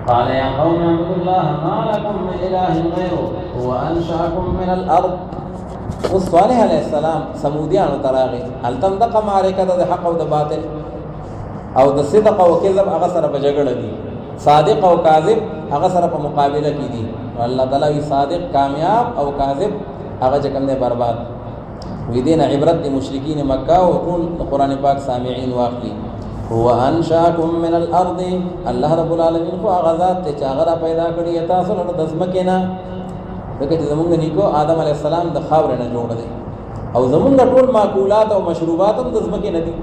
قال يا قوم اعبدوا الله ما لكم من اله غيره هو انشاكم من الارض. صالح علیہ السلام سمودیانو تراغي التم د معرکه د حق او د باطل او د صدق او کذب هغه سره په جګړه دي، صادق او کاذب هغه سره په مقابله کې دي. الله تعالی صادق کامیاب او کاذب هغه څنګه نه برباد. وې دین عبرت د مشرکین مکه او ټول قرآن پاک سامعين واخلي. هو انشاکم من الارض، الله رب العالمین خو هغه ذات ته چې هغه پیدا کړی تاسو له د ځمکې نه. دغه چې زمونږ نیکو آدم علی السلام د خاور نه جوړ دی او زمونږ ټول ماکولات او مشروبات هم د ځمکې نه دي،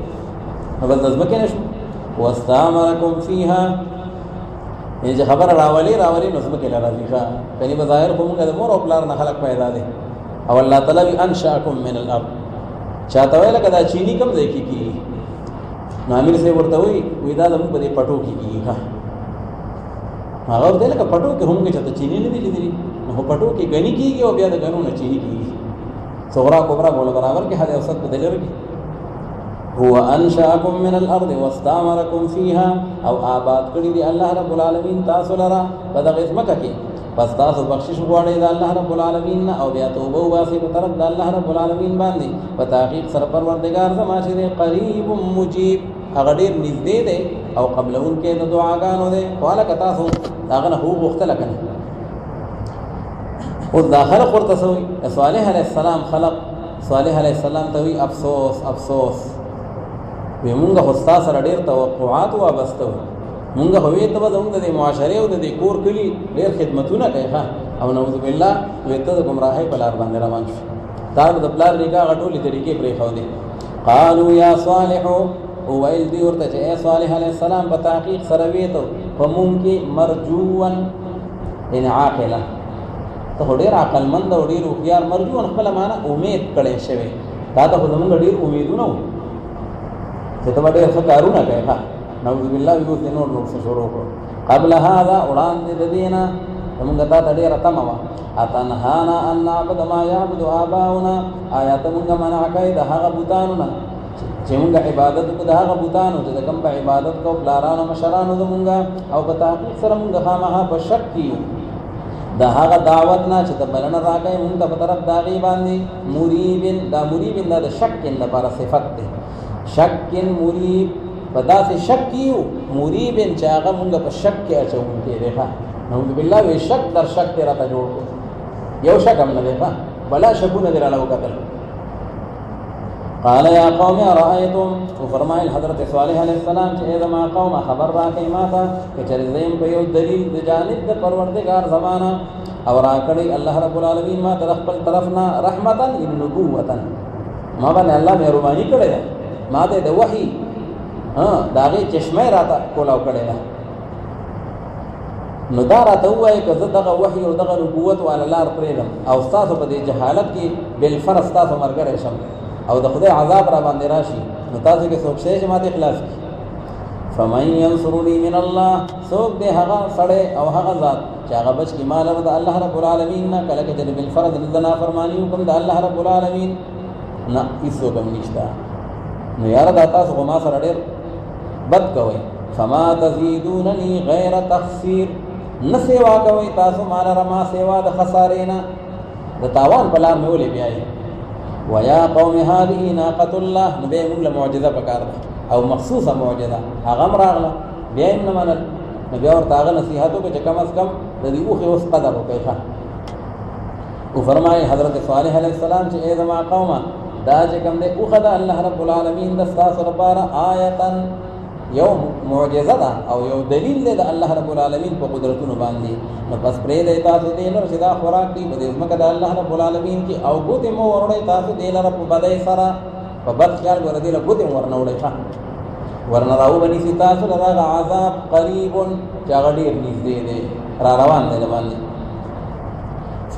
نو بس د ځمکې نشو. واستعمرکم فیها، چې خبر راولي نو ځمکې لراځي ښا کني بظاهر کوم د مور او پلار نه خلق پیدا دي. او الله تعالی انشاکم من الارض چاته ویل کدا چینی کم ځای کې کی نو امیر سے ورته وی دا زموږ په دې پټو کې کی ها هغه ورته لکه پټو کې هم کې چاته چینی نه دي لیدلي، نو پټو کې غنی کیږي او بیا د غنو نه چینی کیږي. صغرا کبرا بوله برابر کې حد اوسط بدل ورګي. هو انشاکم من الارض واستعمرکم فیها، او آباد کړی دی الله رب العالمین تاسو لرا په دغه ځمکه کې، پس تاسو بخشش غواړئ د الله رب العالمین او بیا توبه واسي په طرف د الله رب العالمین باندې. په تحقیق سره پروردگار زما چې دی قریب مجیب، هغه ډیر نږدې دی او قبلون کې د دعاګانو دی. والک تاسو داغه نه هو غوښتل کنه او داخله ورته سوی صالح علیہ السلام خلق صالح علیہ السلام ته وی افسوس افسوس وی مونږه هوستا سره ډیر توقعات وابسته، مونږه هوی ته زموږ د معاشره او د کور کلی ډیر خدمتونه کوي ها او نعوذ بالله وی ته د گمراهۍ په لار باندې روان شو. دا د پلار نکاح غټولې طریقې پرې خو دي. قالوا یا صالح، او ویل دی ورته چې اے صالح علیہ السلام په تحقیق سره وی ته فمون کې مرجوان ان عاقلا، ته ډیر عقل مند او ډیر هوښیار. مرجوان خپل معنا امید کړي شوی، دا ته زموږ ډیر امیدونه و چې ته ډیر ښه کارونه کوي ها نعوذ بالله یو د نور شروع کړ. قبل هذا وړاندې د دینا موږ ته ډیر تمه اتنهانا ان نعبد ما يعبد آباؤنا، آیات موږ منع کوي د هغه بوتانو نه چې موږ عبادت کو د هغه بوتانو چې کوم په عبادت کو پلارانو مشرانو زمونږ، او په تحقیق سره موږ خامخا په شک کیو د هغه دعوت نه چې د بلنه راغی موږ په طرف داغي باندې. مریبن، دا مریبن د شک لپاره صفت ده، شک مریب په داسې شک کیو مریبن چې هغه موږ په شک کې اچونکي دی ښه نعوذ بالله. وی شک در شک ته راته جوړ یو شک هم نه دی ښه بلا شکونه دی راو قتل. قال یا قوم ارایتم، تو فرمایل حضرت صالح علیہ السلام چې اے زما قوم خبر راکئ ماته چې چرزیم په یو دلیل د جانب د پروردگار زمانہ او راکړی الله رب العالمین ما طرف خپل طرفنا رحمتا النبوتا، ما باندې الله مهرباني کړی ده، ما ته د وحی داغه چشمه راته کولاو کړی ده. نو دا راته وایي که زه دغه وحی او دغه نبوت والا لار پرېږدم او ستاسو په دې جهالت کې بالفرض ستاسو ملګری شم او د خدای عذاب را باندې راشي، نو تاسو کې څوک شي چې ماته اخلاص کړي. فمن ينصرني من الله، څوک دې هغه سړی او هغه ذات چې هغه بچ کی مال د الله رب العالمین نه کله کې د بالفرض د نافرمانی وکم د الله رب العالمین نه هیڅوک هم نشته. نو یار دا تاسو ما سره ډېر بد کوي. فما تزيدونني غیر تخسير، نه سیوا کوي تاسو مال رما سیوا د خسارې نه، د تاوان په لار مې ولې بیاي. ويا قوم هذه ناقة الله، نو به موږ له معجزه پکار ده او مخصوصه معجزه هغه راغله بیا یې نه منل، نو بیا ورته هغه نصیحت وکړه چې کم از کم د دې اوښې اوس قدر وکړئ ښه. او فرمایي حضرت صالح علیہ السلام چې ای زما قومه دا چې کوم دی اوښه ده الله رب العالمین د ستاسو لپاره آیتا یو معجزه ده او یو دلیل دی د الله رب العالمین په قدرتونو باندې. نو پس پرېږدئ تاسو دې لره چې دا خوراک دی په دې ځمکه د الله رب العالمین کې او ګوتې مو وروړئ تاسو دې لره په بدۍ سره، په بد خیال ګوره دې له ګوتې مو ورنه وړئ ښه ورنه راوبنیسي تاسو له هغه عذاب قریب چې هغه ډېر نږدې دی را روان دی د باندې.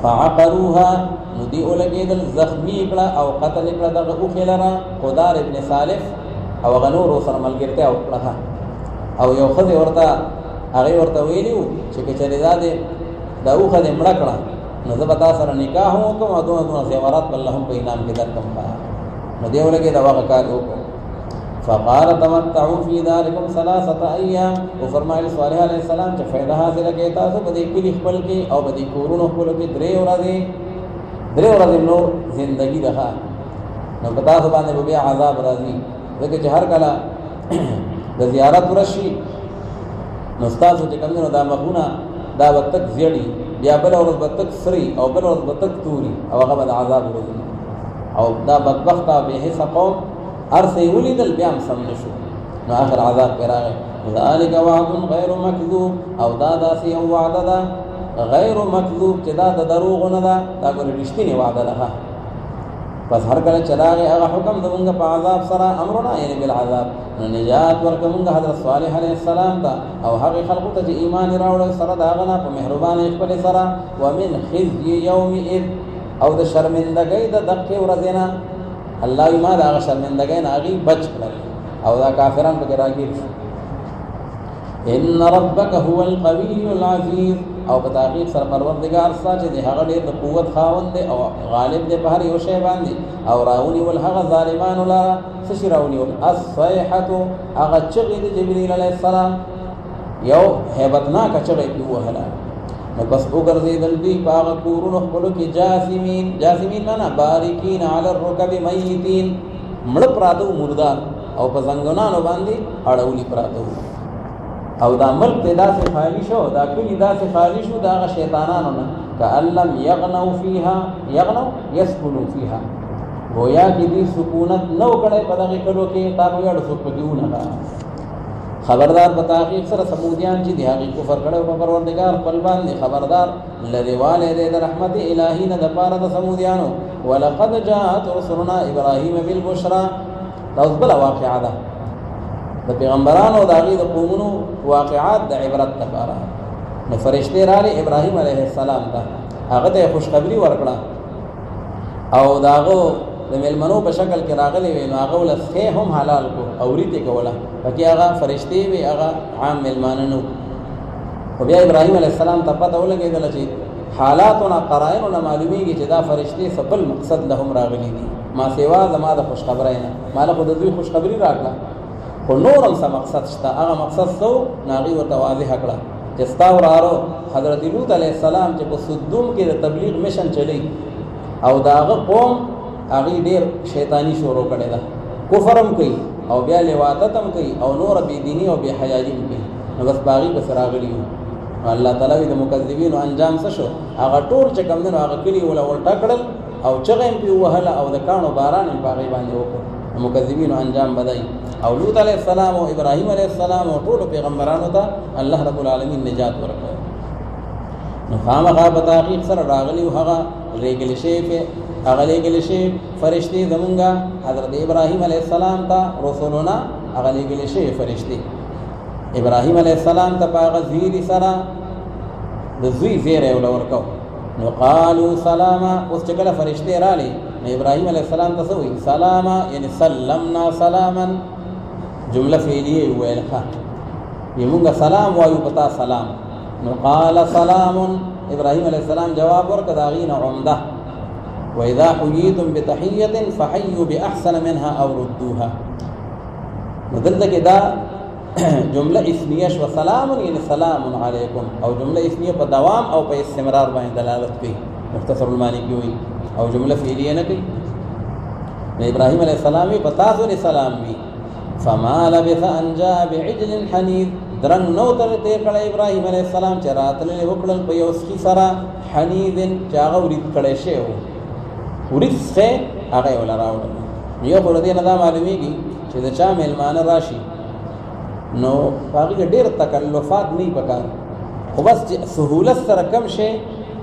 فعقروها، نو دې ولګېدل زخمي کړه او قتل کړه دغه اوښې لره خدار ابن صالح او هغه نورو سره ملګرتیا وکړه. او یو ښځې ورته هغې ورته ویلي وو چې که چېرې دا اوښه دې مړه کړه نو زه به تا سره نکاح هم وکړم او دونه زیورات به الله هم په انعام کې درکړم. نو دې ولګېد او هغه کار وکړو. فقال تمتعوا في داركم 3 ایام او فرمایل صالح علیہ السلام چې فائدہ حاصل کړئ تاسو په دې کلی خپل کې او په دې کورونو خپل کې 3 ورځې نور ژوندۍ ده نو په تاسو باندې به عذاب راځي ځکه چې هر کله د زیارت ورشي نو تاسو چې کوم دا مخونه دا وتک زیړي بیا بل ورځ وتک سری او بل ورځ وتک توري او هغه به عذاب ورځي او دا بدبخت به حساب قوم ارسي ولدل بیا سم نشو نو اخر عذاب راغی ذلك وعد غیر مکذوب او دا داسې یو وعده ده غیر مکذوب چې دا د دروغ نه ده دا ګور رښتینی وعده ده بس هر کله چراغه هغه حکم دونګ په عذاب سره امرنا یعنی بالعذاب نجات ورکومګه حضرت صالح علیه السلام دا او هغه خلقو ته ایمان راوړل سره دا غنا په مهرباني خپل سره ومن خزي يومئذ او د شرمندګۍ د دقه ورځینا الله ما دا شرمندګۍ نه اغي بچ کړل او دا کافرانو په راګیر ان ربك هو القوي العزيز او په تحقیق سره پروردگار ساته د هغه ډېر د قوت خاوند دی او غالب دی په هر یو شی باندې او راونی ول هغه ظالمان لا سشراونی ول الصيحه هغه چغې د جبرئیل علیه السلام یو hebatnاک چغې په وهلا نو بس وګرځیدل دی په هغه کورونو خپل کې جاسمین معنا باریکین علی الركب میتین مړ پراتو مردار او په زنګونانو باندې اړولی پراتو او دا ملک دا سے خالی شو دا کلی دا سے خالی شو دا شیطانانو نه کألم یغنو یسکنو فیها گویا کی دی سکونت نو کړه په دغه کلو کې تاسو یې اړه سکونونه خبردار په تحقیق سره سمودیان چې دی هغه کفر کړه په پروردگار خپل باندې خبردار لریواله دې رحمت الهی نه د پاره د سمودیانو ولقد جاءت رسلنا ابراهيم بالبشرى دا اوس بل واقعه ده د پیغمبرانو د هغه د قومونو واقعات د عبرت لپاره نو فرشتي راغلي ابراهيم عليه السلام ته هغه ته خوشخبری ورکړه او داغه د ملمنو په شکل کې راغلي وینو هغه ولسخه هم حلال کو او ریته کوله پکې هغه فرشتي وی هغه عام ملمانونو خو بیا ابراهيم عليه السلام ته پته ولګېدل چې حالاتونه قرائنونه معلومیږي چې دا فرشتي سبل مقصد لهم راغلي دي ما سیوا زما د خوشخبری نه مال خو د دوی خوشخبری راکړه خو نورم څه مقصد شته هغه مقصد سو ناغي ورته واضح کړه چې ستاورارو حضرت لوط علیه السلام چې په سدوم کې د تبلیغ مشن چلی او داغه قوم هغه ډیر شیطانی شروع کړي دا کفرم کوي او بیا لواتتم کوي او نور بی دینی او بی حیاجی کوي نو بس باغی بس راغلیو الله تعالی د مکذبین انجام څه شو هغه ټول چې کوم نه هغه کلی ولا ولټا کړل او چغم په وهله او د کانو باران په هغه باندې وکړ مکذبین انجام بدای او لوط علیہ السلام او ابراهیم علیہ السلام او ټول پیغمبرانو ته الله رب العالمین نجات ورکړ نو خامخا په تحقیق سره راغلی هغه ریګل شی فرشتي زمونږه حضرت ابراهیم علیہ السلام ته رسولنا هغه ریګل شی فرشتي ابراهیم علیہ السلام ته هغه زیری سره د زوی زیره ولورکو نو قالوا سلاما اوس چې کله فرشتي رالی نو ابراهیم علیہ السلام ته وی سلاما یعنی سلمنا سلاما جمله فعلیه ویلخه یمونږه سلام وایو پتا سلام نو قال سلام ابراهیم علیہ السلام جواب ورکړه غین عمده واذا حييتم بتحيه فحيوا باحسن منها او ردوها دلته کې دا جمله اسمیه شو سلام یعنی سلام علیکم او جمله اسمیه په دوام او په استمرار باندې دلالت کوي مختصر المعنی کوي او جمله فعلیه نه کوي ابراهیم علیہ السلام په تاسو سلام وی فما لبث ان جاء بعجل حنيذ درنګ نو تر دې کله ابراهیم علیہ السلام چې راتلل وکړل په یو سخی سره حنيذ چې هغه ورید کړي شی وو ورید څه هغه ولا راوړل یو پر دې نه دا معلومیږي چې دا چا ملمانه راشي نو هغه ډېر تکلفات نه پکار خو بس سهولت سره کم شي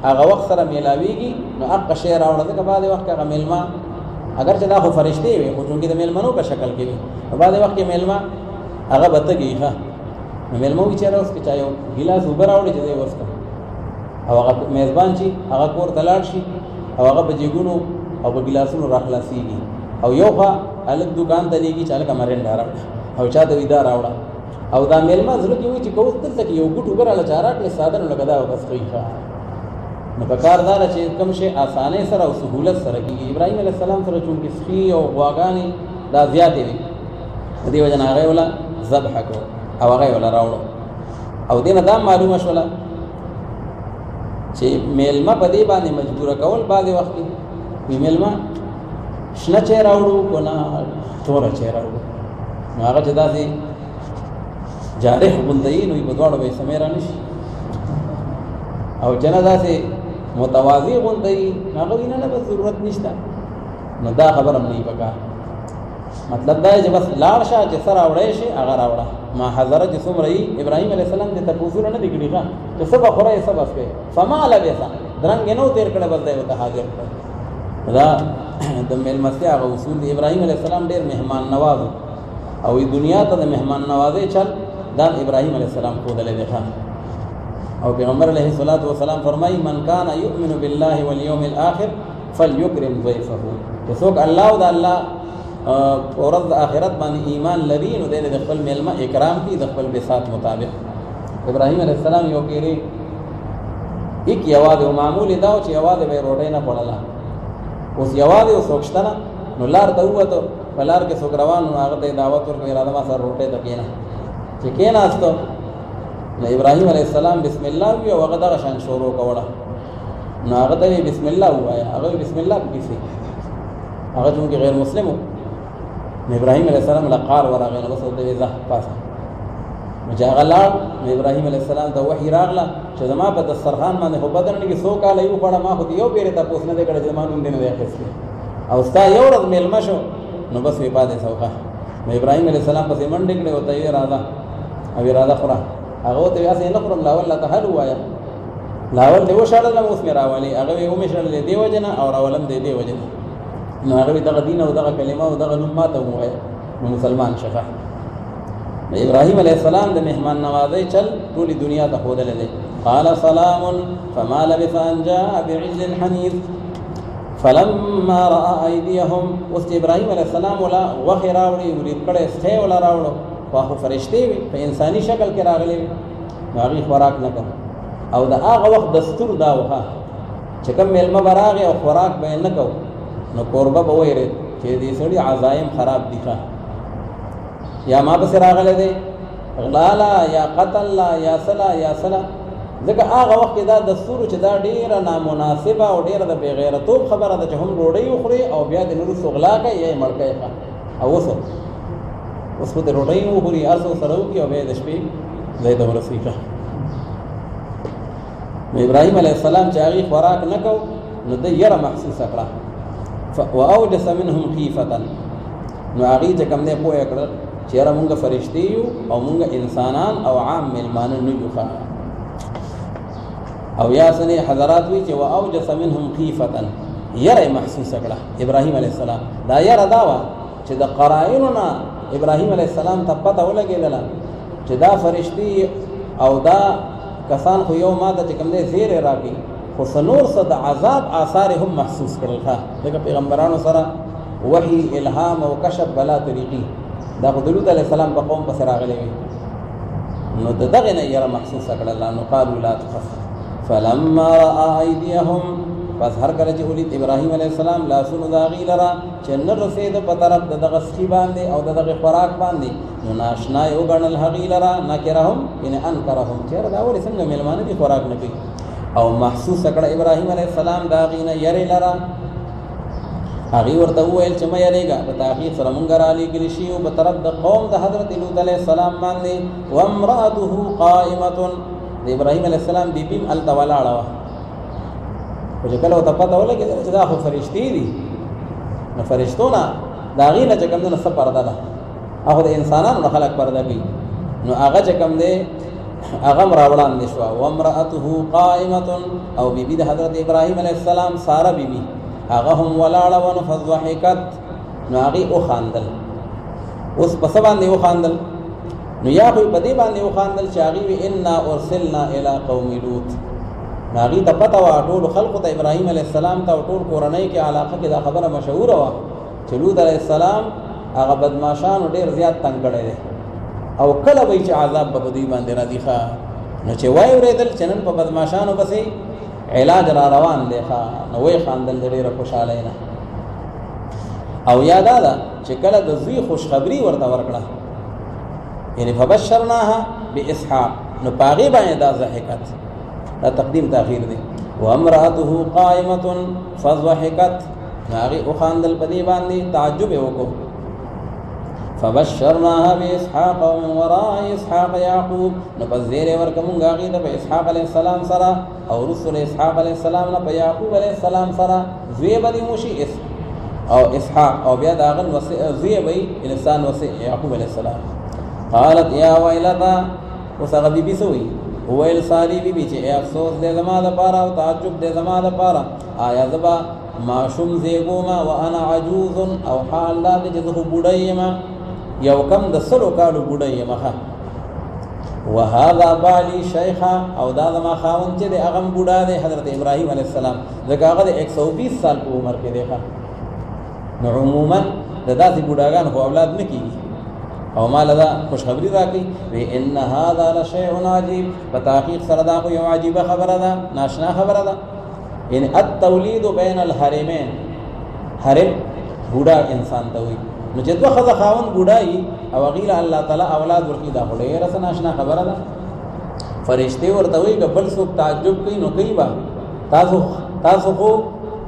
هغه وخت سره ملاويږي نو هغه شی راوړل دا بعد وخت هغه ملما اگر چې دا خو فرشتي وي خو چونګې د ملمنو په شکل کې وي بعد وخت کې ملما هغه بتګي ښه ملمو چې راوس کې چایو ګلاس وبر راوړي چې دی وسته او هغه میزبان چې هغه کور تلاړ شي او هغه بجګونو او په ګلاسونو راخلاصيږي او یو ښه الګ دکان ته لګي چې الګ مرین دار او چا د ویدا راوړه او دا ملما زړه کې وي چې کوس دلته کې یو ګټ وبر له چارات له ساده لګا دا بس خيخه نو پکاردار چې کوم شي اسانه سره او سهولت سره کیږي ابراهيم عليه السلام سره چون کې سخي او غواګانی دا زیاتې وي دې وجه نه هغه ولا ذبح کو او هغه ولا راوړو او دینه دا معلومه شوله چې میلمه په دې باندې مجبور کول بعضې وخت کې وي میلمه شنه چای راوړو که نه توره چای راوړو نو هغه چې داسې جارح غونته وي نو په دواړو به یې سمې رانه شي او چې نه داسې متواضع غونته وي هغه وي نه بس ضرورت نشته نو دا خبره هم نه وي پکار مطلب دا چې بس لاړ شه چې څه راوړی شي هغه راوړه ما حضره چې څومره وي ابراهیم علیه السلام دې تپوسونه نه دي کړي ښه چې څه به خورئ څه بس کوئ فما لبث درنګ یې نه و تېر کړی بس دی ورته حاضر کړی دا د میلمستیا هغه اصول دي ابراهیم علیه السلام ډېر مهمان نواز او دنیا ته د مهمان نوازۍ چل دا ابراهیم علیه السلام ښودلی دی ښه او پیغمبر علیه الصلاة والسلام فرمایي من کان یؤمن بالله والیوم الاخر فلیکرم ضیفه چې څوک الله او د الله ورځ د آخرت باندې ایمان لري نو د خپل میلمه اکرام کی د خپل بساط مطابق ابراهیم علیه السلام یو پیری یک یوازې او معمول دا چې یوازې به روټۍ نه خوړله اوس یوازې او څوک شته نه نو لار ته ووتو په لار کې څوک روان نو هغه ته یې دعوت ورکړه راځه ما سره روټۍ ته کښېنه چې کښېناستو نو ابراهیم علیه السلام بسم الله وي او هغه دغه شان شروع کوله نو هغه ته یې بسم الله ووایه هغه بسم الله پکې سي هغه چونکې غیر مسلم و نو ابراهیم علیه السلام لقار ورغی نو بس ورته ویې ځه پاسه نو چې هغه لاړ نو ابراهیم علیه السلام ته وحي راغله چې زما په دسترخوان باندې خو بدن نه کښې څو کاله یې وخوړه ما خو دې یو پیرې تپوس نه دی کړی چې زما نوم دې نه دی اخیستی او ستا یو ورځ میلمه شو نو بس وې پاتې سوخه نو ابراهیم علیه السلام پسې منډې کړې ورته ویې راځه او یې راځه خوره هغه ورته ویې هسې نه خورم لاول راته حل ووایه لاول دې وشړلم اوس مې راولې هغه ویې ومې شړلې دې وجې نه او راولم دې وجې نه نو هغه دغه دین او دغه کلمه او دغه نوم ماته ووایه نو مسلمان شفه ابراهیم علیه السلام د مهمان نوازۍ چل ټولې دنیا ته ښودلی دی قال سلام فما لبث ان جاء بعجل حنیذ فلما رأى ایدیهم اوس چې ابراهیم علیه السلام ولا غوښې راوړې ورید کړی سخی ولا راوړو خو خو فرشتې وي په انساني شکل کې راغلې وي نو هغې خوراک نه کړ او د هغه وخت دستور دا و چې کوم میلمه به راغی او خوراک به یې نه کوو نو کوربه به ویرېد چې دې سړي عزایم خراب دي ښه یا ما پسې راغلی دی غلاله یا قتل لا یا سلا یا سلا ځکه هغه وخت کې دا دستور چې دا ډېره نامناسبه او ډېره د بېغیرتوب خبره ده چې هم ډوډۍ وخوري او بیا د نورو غلا کوي یا یې مړ کوي ښه او اوس خو د ډوډۍ نه وخوري هر څه سره وکړي او بیا د شپې ځای ته ورسوي ښه نو ابراهیم علیه السلام چې هغې خوراک نه کو نو ده یره محسوسه کړه واوجس منهم خیفه نو هغې چې کوم دی پوهه کړل چې یاره مونږ فرشتې یو او مونږ انسانان او عام میلمانه نه یو او یا سنې حضرات وي چې واوجس منهم خیفه یره محسوسه کړه ابراهیم علیه السلام دا یره دا وه چې د قرائنو نه ابراهیم علیه السلام ته پته ولګېدله چې دا فرشتې او دا کسان خو یو ما ته چې کوم دی زیری راکړي خو نور څه د عذاب آثار هم محسوس کړل ښه ځکه پیغمبرانو سره وحي الهام او کشف بلا طریقې دا خو د لوط علیه السلام په قوم پسې راغلی وي نو د دغې نه یره محسوسه کړله نو قالو لا تخف فلما رأى ایدیهم پس هر کله چې ولید ابراهیم علیه السلام لاسونو د هغې لره چې نه رسېده په طرف د دغه سخي باندې او د دغې خوراک باندې نو ناشنا یې وګڼل هغې لره نکرهم یعنې انکرهم چې یاره دا ولې څنګه میلمانه دي خوراک نه کوي او محسوس کړه ابراهیم علیه السلام د هغې نه یرې لره هغې ورته وویل چې مه یریږه په تحقیق سره مونږ رالېږلي شي په طرف د قوم د حضرت لوط علیه السلام باندې وامرأته قائمة د ابراهیم علیه السلام بیبي هم هلته ولاړه وه خو چې کله ورته پته ولګېدله چې دا خو فرشتې دي نو فرشتو نه د هغې نه چې کوم دی نو څه پرده ده هغه د انسانانو نه خلک پرده کوي نو هغه چې کوم دی هغه هم راوړاندې شوه وامرأته قائمة او بیبي د حضرت ابراهیم علیه السلام ساره بیبي هغه هم ولاړه وه نو فضحکت نو هغې وخاندل اوس په څه باندې وخاندل نو یا خو په دې باندې وخاندل چې هغې وي انا ارسلنا الی قوم لوط نو هغې ته پته وه ټولو خلقو ته ابراهیم علیه السلام ته او ټول کورنۍ کې علاقه کې دا خبره مشهوره وه چې لوط علیه السلام هغه بدماشانو ډېر زیات تنګ کړی دی او کله به چې عذاب به په دوی باندې راځي ښه نو چې وایي اورېدل چې نن په بدماشانو پسې علاج را روان دی ښه نو ویې خاندل د ډېره خوشحالۍ نه او یا دا ده چې کله د زوی خوشخبری ورته ورکړه یعنی فبشرناها باسحاق نو پاغي باندې دا ضحکت دا تقدیم تاخير دی وامراته قائمه فضحكت هغه او خاندل پدی باندې تعجب وکړو فبشرناها باسحاق ومن وراء اسحاق يعقوب نبذير ورکمږه غي د اسحاق عليه السلام سره او رسول اسحاق عليه السلام نه په يعقوب عليه السلام سره زوی بني موشي او اسحاق او بیا داغن زوی بي انسان وسي يعقوب عليه السلام قالت يا ويلتا وسغه بي سوي هو الصالي بي چې افسوس دې زما د پاره او تعجب دې زما د پاره آیا زبا معشوم زیګوما وانا عجوز او حال لا دې زه بډایما یو کم د سلو کالو بډایما وهذا بالي شيخا او دا ما خاون چې د اغم بوډا دی حضرت ابراهيم عليه السلام دغه 120 سال په عمر کې دی نو عموما د داسې بوډاګان خو اولاد نه کیږي او مال دا خوشخبری راکې وی ان هذا لشيء عجيب فتحقیق سره دا یو عجیبه خبره ده ناشنا خبره ده یعنی التولید بین الحرمین حرم بوډا انسان ته وي نو چې دوه خزه خاون بوډای او غیله الله تعالی اولاد ورکی دا خو ډیره ناشنا خبره ده فرشتي ورته وي بل څوک تعجب کوي نو کوي با تاسو خو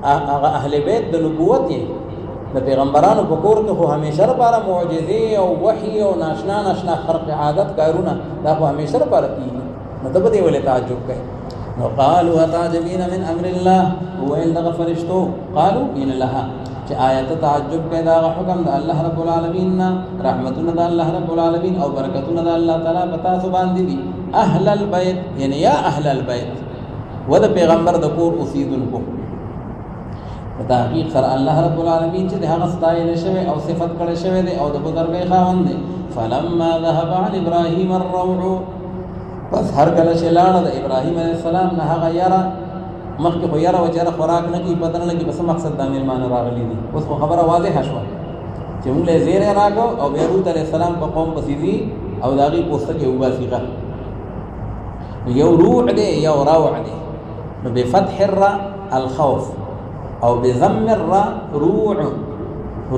اهل بیت د نبوت یې د پیغمبرانو په کور کې خو همیشه لپاره معجزې او وحي او ناشنا خرق عادت کارونه دا خو همیشه لپاره کیږي نو ته به دې ولې تعجب کوي نو قالوا تعجبين من امر الله هو ان فرشتو قالوا ان لها چې آیت تعجب کې دا حکم د الله رب العالمین رحمتونه د الله رب العالمین او برکتونه د الله تعالی پتا سو باندې دي اهل البيت یعنی یا اهل البيت و د پیغمبر د کور اوسیدونکو تحقیق سره الله رب العالمین چې هغه ستایل شوی او صفت کړی شوی دی او د بزرګي خاوند دی فلما ذهب عن ابراهيم الروع پس هر کله چې لاړ د ابراهيم عليه السلام نه هغه یاره مخکې خو یاره وجره خوراک نه کی پته نه لګي بس مقصد د مېلمانه راغلي دي اوس خبره واضحه شوه چې موږ له زیره راغو او بیروت عليه السلام په قوم پسیدي او داغي پوسټه کې وباسيغه یو روح دی یو روع دی نو بفتح الراء الخوف او بضم الراء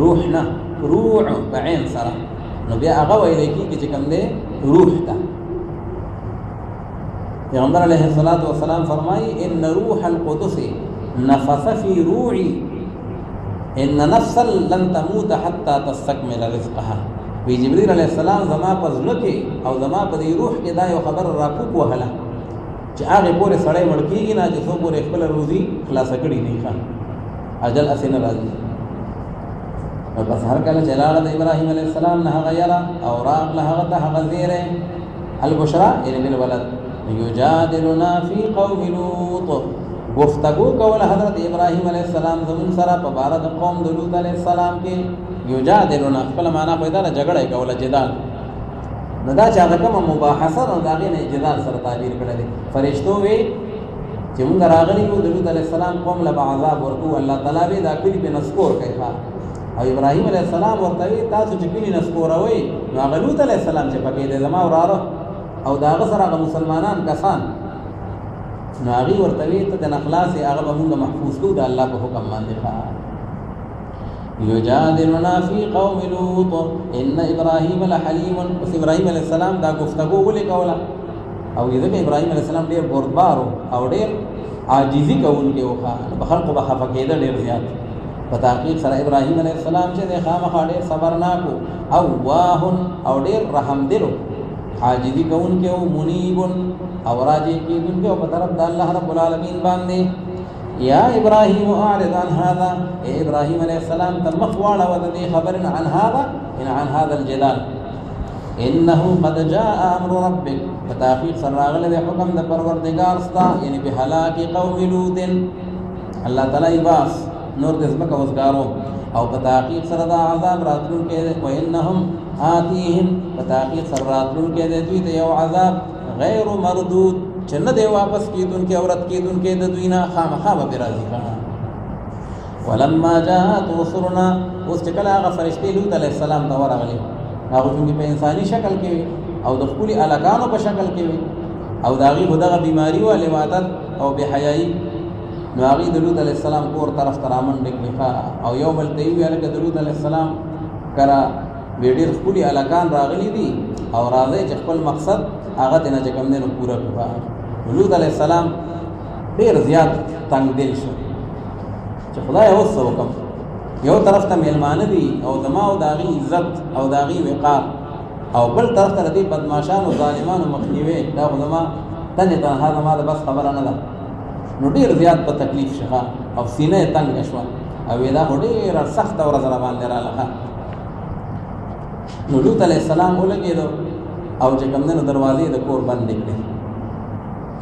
روحنا روح بعين سره نو بیا هغه ویل کیږي چې کوم دی روح ته پیغمبر علیه الصلاۃ والسلام فرمایي ان روح القدس نفث في روعي ان نفسا لن تموت حتى تستكمل رزقها وی جبريل علیه السلام زما په ځل کې او زما په روح کې دا یو خبر راکوک وهله چې هغه پورې سړی مړ کیږي نه چې څو پورې خپل روزي خلاص کړي نه ښه اجل اسنه راځي بس هر کله جلال د ابراهيم عليه السلام نه غیره او راغ له هغه ته غزيره البشرى الى بالولد یجادلنا فی قوم لوط گفتگو کول حضرت ابراهیم علیہ السلام زمون سره په بار د قوم د لوط علیہ السلام کې یجادلنا خپل معنا پیدا نه جګړه کوله جدال نو دا چې هغه کوم مباحثه او داغه نه جدال سره تعبیر کړل فرشتو وی چې موږ راغلي وو د لوط علیہ السلام قوم له عذاب ورکو الله تعالی به دا کلی په نسکور کوي او ابراهيم عليه السلام ورته تاسو چې کینې نسکوروي نو هغه لوط عليه السلام چې پکې د زما وراره او دا هغه سره مسلمانان کسان نو هغه ورته ته د اخلاص هغه به موږ محفوظ کو د الله په حکم باندې ښه یجادلنا فی قوم لوط ان ابراهيم لحلیم بس ابراهيم عليه السلام دا گفتگو ولیکوله او دغه ابراهيم عليه السلام ډیر بردبار او ډیر عاجزی کوونکی وخا په خلق به خفقیده ډیر زیات په تحقیق سره ابراهيم عليه السلام چې د خامخا ډیر صبرناک او واه او ډیر رحم دل عاجزی کوونکی او منیب او راجی کیدونکی او په طرف د الله رب العالمین باندې یا ابراهيم اعرض عن هذا اے ابراهيم عليه السلام تمخواړه ود دې خبر عن هذا الجدال انه قد جاء امر ربك فتحقیق سره راغله د حکم د پروردگار ستا یعنی به هلاك قوم لوط الله تعالی باس نور دې زمکه وزګارو او په تحقیق سره دا عذاب راتلون کې او انهم آتيهم په تحقیق سره راتلون کې دوی ته یو عذاب غیر مردود چې نه دی واپس کیدونکې اورت کیدونکې د دوی نه خامخا به راځي ولما جاءت رسلنا اوس چې کله هغه فرشتي لوط علیه السلام ته ورغلي هغه څنګه په انساني شکل کې او د خپل الګانو په شکل کې او داغي خدغه بیماری او لوادت او بحیاي نو هغه د لوط علیه السلام کور طرف ترامن نکلیفا او یو بل ته ویل کې د لوط علیه السلام کرا ویډیر خپل الکان راغلی دي او راځي چې خپل مقصد هغه ته نه کوم نه پورا کړه. لوط علیہ السلام ډیر زیات تنگ دل شو چې خدای اوس وکم یو طرف ته میلمانه دي او دما او داغي عزت او داغي وقار او بل طرف ته دې بدمعشان او ظالمانو مخنیوي دا خدما تنه ته ما بس خبره نه ده. نو ډیر زیات په تکلیف شخه او سینې تنگ شو او دا ډیر سخت او زړه باندې رااله. نو لوط علیہ السلام ولګیدو او چې کومنه دروازې د کور بند کړې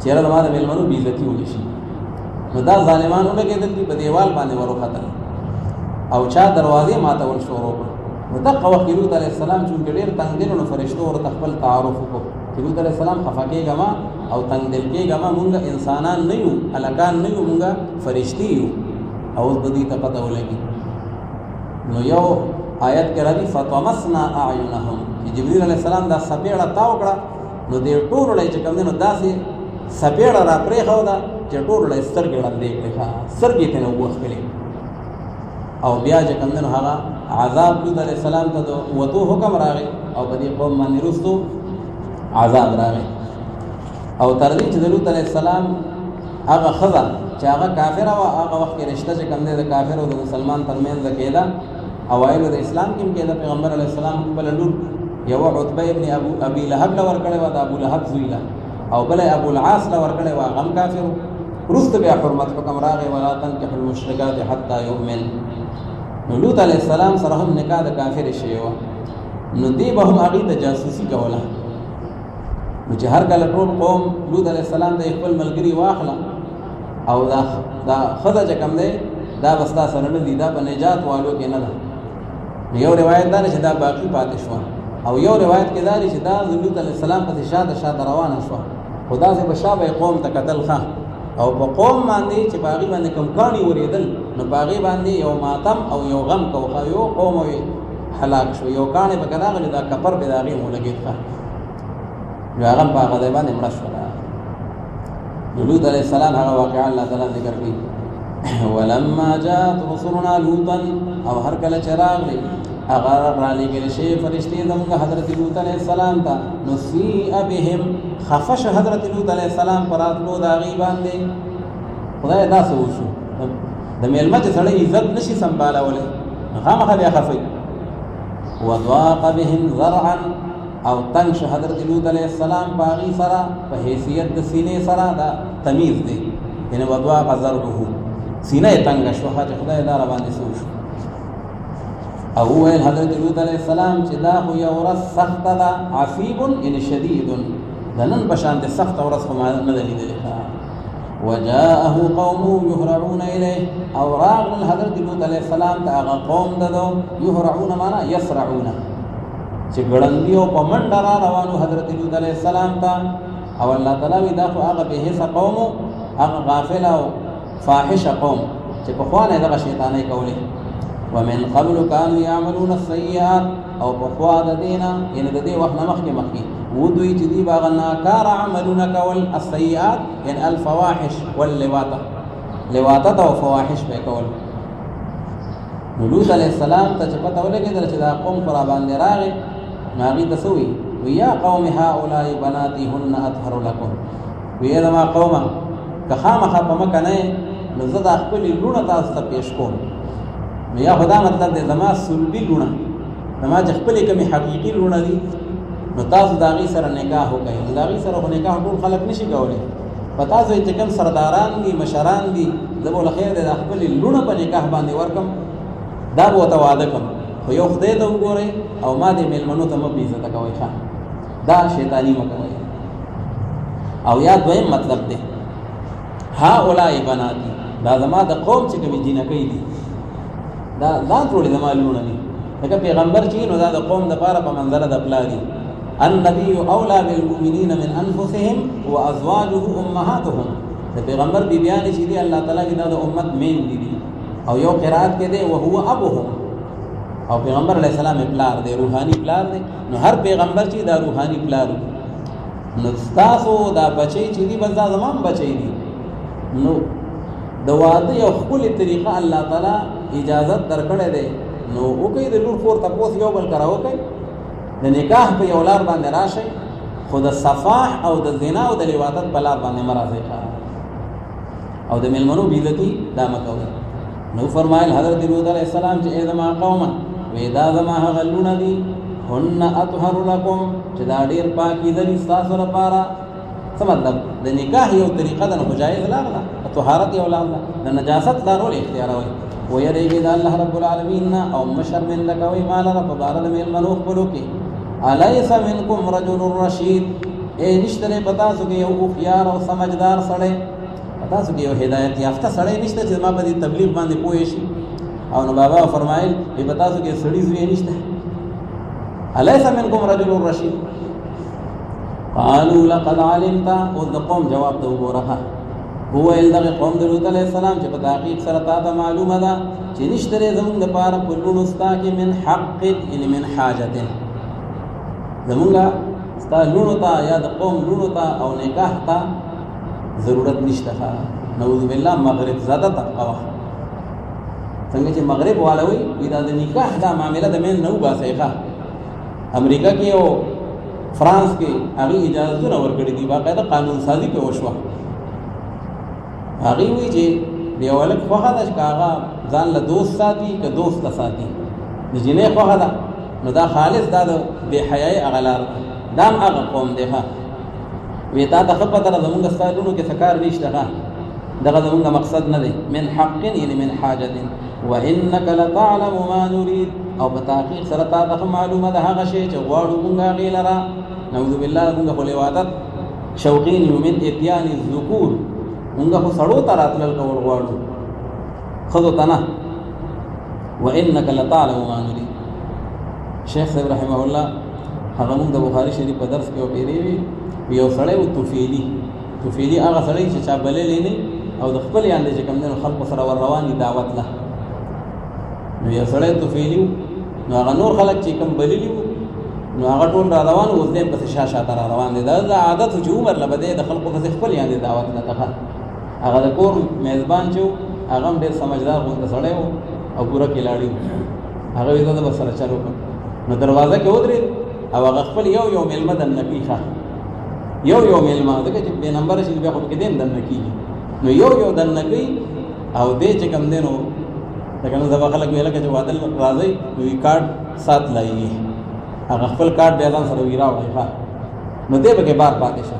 چیرې د ما د میلمنو بې عزتي وشي. نو دا ظالمانو لګیدل دي په دیوال باندې وروختل او چا دروازې ماته ول شروع کړ. نو دغه وخت لوط علیہ السلام چې ډېر تنگ دل نو فرشتو ورته خپل تعارف وکړ چې لوط علیہ السلام خفقېږه ما او تنگ دل کېږه ما مونږ انسانان نه یو الکان نه یو مونږ فرشتي یو او د دې ته پته ولګي. نو یو آیت کې راځي فطمسنا اعینهم جبرئیل علیہ السلام دا سپېړه تاو کړه نو دې ټول لای چې کوم نو داسې سپېړه را پرې خو دا چې ټول لای سترګې وړاندې کړه سترګې ته نو وښکلې او بیا چې کوم نو هغه عذاب لوط علیہ السلام ته وته حکم راغی او په دې قوم باندې رسو عذاب راغی او تر دې چې لوط علیہ السلام هغه خزه چې هغه کافر او هغه وخت کې رشتہ چې کوم د کافر او د مسلمان ترمنځ کېدا اوایل د اسلام کې کېدا پیغمبر علیہ السلام بل لور یو عتبہ ابن ابي لهب لور کړي و دا ابو لهب زویلا او بل ابو العاص لور کړي و غم کافر رست بیا حرمت حکم راغی ولا تنكحوا المشركات حتى يؤمن. نو لوط علیہ السلام سره هم نکاح د کافر شی و نو دی به هم هغه ته جاسوسي کوله. نو چې هر کله ټول قوم لوط علیہ السلام د خپل ملګری واخله او دا خزه چې کوم دی دا بستا سره نه دی دا په نجات والو کې نه ده. یو روایت دا چې دا باقی پاتې شو او یو روایت کې دا چې دا لوط علیہ السلام په شاده روانه شو خدا سے بشابه قوم ته قتل خان او په قوم باندې چې باغی باندې کم کانی وریدل نو باغی باندې یو ماتم او یو غم کو یو قوم هلاک شو یو کانی په کداغه دا کفر به داغي مولګیت ښه یو هغه په هغه باندې مړ شو. لوط علیہ السلام هغه واقعا الله تعالی ذکر کړي ولما جاءت رسلنا لوطا او هر کله چراغ دی اگر را لګل شي فرشتي زموږ حضرت لوط علیہ السلام ته نسیء بهم خفش حضرت لوط علیہ السلام پراتلو دا غي باندې خدای دا سو شو د میلمه چې سړی عزت نشي سنبالولې خامخا بیا خفي وضاق بهم ذرعا او تنش حضرت لوط علیہ السلام باغی سرا په حیثیت د سینې سرا دا تمیز دی یعنی وضاق ذرعه سینې تنگ شو چې خدای دا را باندې سو شو. او ویل حضرت لوط علیہ السلام چې دا خو یو ورځ سخت ده عصیب یعنی شدید دا نن بشان د سخت ورځ خو ما نه لیدلې. وجاءه قومه يهرعون اليه او راغل حضرت لوط علیہ السلام ته هغه قوم ددو يهرعون معنا يسرعون چې ګړندیو په منډه را روانو حضرت لوط علیہ السلام ته او الله تعالی دا خو هغه به هیڅ قوم هغه غافل او فاحش قوم چې په خوانه دغه شیطانای کولې. ومن قبل كانوا يعملون السيئات او په خوا د دینه یعنی د دې وخت مخکې ودوی چې دی باغنا کار عملونه کول السيئات ان الفواحش واللواطه او فواحش به کول. لوط علیہ السلام ته چې پته ولګېدل چې دا قوم پر باندې راغی ناغي تسوي ويا قوم هؤلاء بناتي هن اطهر لكم ويا ما قومه کخامخه په مکه نه نو زه د خپل لونه تاسو ته پیش کوم. نو یا خدا مطلب دې زما سلبي لونه زما چې خپل کمی حقيقي لونه دي نو تاسو داغي سره نکاح وکړئ. داغي سره نکاح ټول خلک نشي کولای. پتا زه چې کوم سرداران دي مشران دي زبول خیر دې خپل لونه په نکاح باندې ورکم دا به وعده کوم خو یو خدای ته وګورئ او ما دې میلمنو ته مبي عزت کوي ښه دا شیطانی مکوي. او یا دویم مطلب دی هؤلاء بناتي دا زما د قوم چې کوم جنکې دي دا ځان ټول زما لونه دي لکه پیغمبر چې نو دا د قوم د پاره په منځله د پلاری النبي اولى بالمؤمنين من انفسهم وازواجه امهاتهم د پیغمبر بیبیان چې دی الله تعالی دا د امت مين دي او یو قرات کې دی او هو ابوهم او پیغمبر علیہ السلام پلار دی روحانی پلار دی. نو هر پیغمبر چې دا روحانی پلار نو تاسو دا بچي چې دی بس دا زمام بچي دي نو د واده یو خپل طریقه الله تعالی اجازت درکړې ده نو وکي د لور کور تاسو یو بل کراو کوي د نکاح په یو لار باندې راشي خود صفاح او د زنا او د لواطت په لار باندې مرزه او د ملمنو بیزتی دا مکوي نو فرمایل حضرت لوط علیہ السلام چې ادما قوم ودا زما غلون دي هن اطهر لكم چې دا ډیر پاکي دي تاسو لپاره څه مطلب د نکاح یو طریقه ده نو جایز لا نه طهارت یو لا د نجاست دارول اختیار وي ويريږي د الله رب العالمین او مشر من لکوي مال رب بارد ملمنو خپلو کې الیس منکم رجل رشید اے نشته پتا سو کې یو خيار او سمجھدار سړی پتا سو کې یو هدایت یافته سړی نشته چې ما په تبلیغ باندې پوه شي او نو بابا فرمایل ای پتا سو کې سړی زوی نشته الیس منکم رجل رشید قالوا لقد علمت وذقوم جواب ته وګوره هو الدغه قوم د لوط علیہ السلام چې په تحقیق سره تا معلومه ده چې نشته زمونږ لپاره په لونو ستا کې من حق ان من حاجت زمونږ ستا لونو ته یا د قوم لونو ته او نکاح ته ضرورت نشته نعوذ بالله مغرب زاده تقوا څنګه چې مغرب والوي دا د نکاح دا معاملې د مين نو باسيخه امریکا کې او فرانس کې هغه اجازه نه ورکړي دي باقاعده قانون سازي په وشوه هغه وی چې دیوالک خوخه د کاغه ځان له دوست ساتي که دوست ساتي د جنې خوخه ده نو دا خالص دا د بے حیاي اغلار دام هغه قوم دی ها وی تا ته په تر زمونږ ستایلونو کې سکار نشته ها دغه زمونږ مقصد نه دی من حق یعنی من حاجت وانك لتعلم ما نريد او په تحقیق سره تا ته معلومه ده هغه شی چې غواړو مونږه غیلرا نعوذ بالله مونږ خو لوادت شوقین من اتيان الذکور مونږه خو سړو ته راتلل کول غواړو خذو تنه وانك لتعلم ما نريد شیخ صاحب رحمه الله هغه موږ د بخاری شریف په درس کې او پیری یو سړی او توفیلی هغه سړی چې چا بللې نه او د خپل یاندې چې کوم دین خلکو سره ور رواني دعوت له نو یو سړی توفیلی نو هغه نور خلک چې کوم بللی نو هغه ټول را روان او دې په شاشه تر روان دي دا عادت چې عمر لبده د خلکو په خپل یاندې دعوت نه تخه هغه د کور میزبان چې هغه ډېر سمجھدار غوښته سړی او پورا کلاړی هغه ویل دا سره چلو نو دروازه کې ودرې او هغه خپل یو ملمه د نکیخه یو ملمه دغه چې په نمبر شي بیا خو کې دیم د نکیږي نو یو د نکی او دې چې کوم دینو دغه نو زبا خلک ویل چې وادل راځي نو کارت سات لایي هغه خپل کارت بیا ځان سره ویراوي ښا نو دې به بار پاتې شي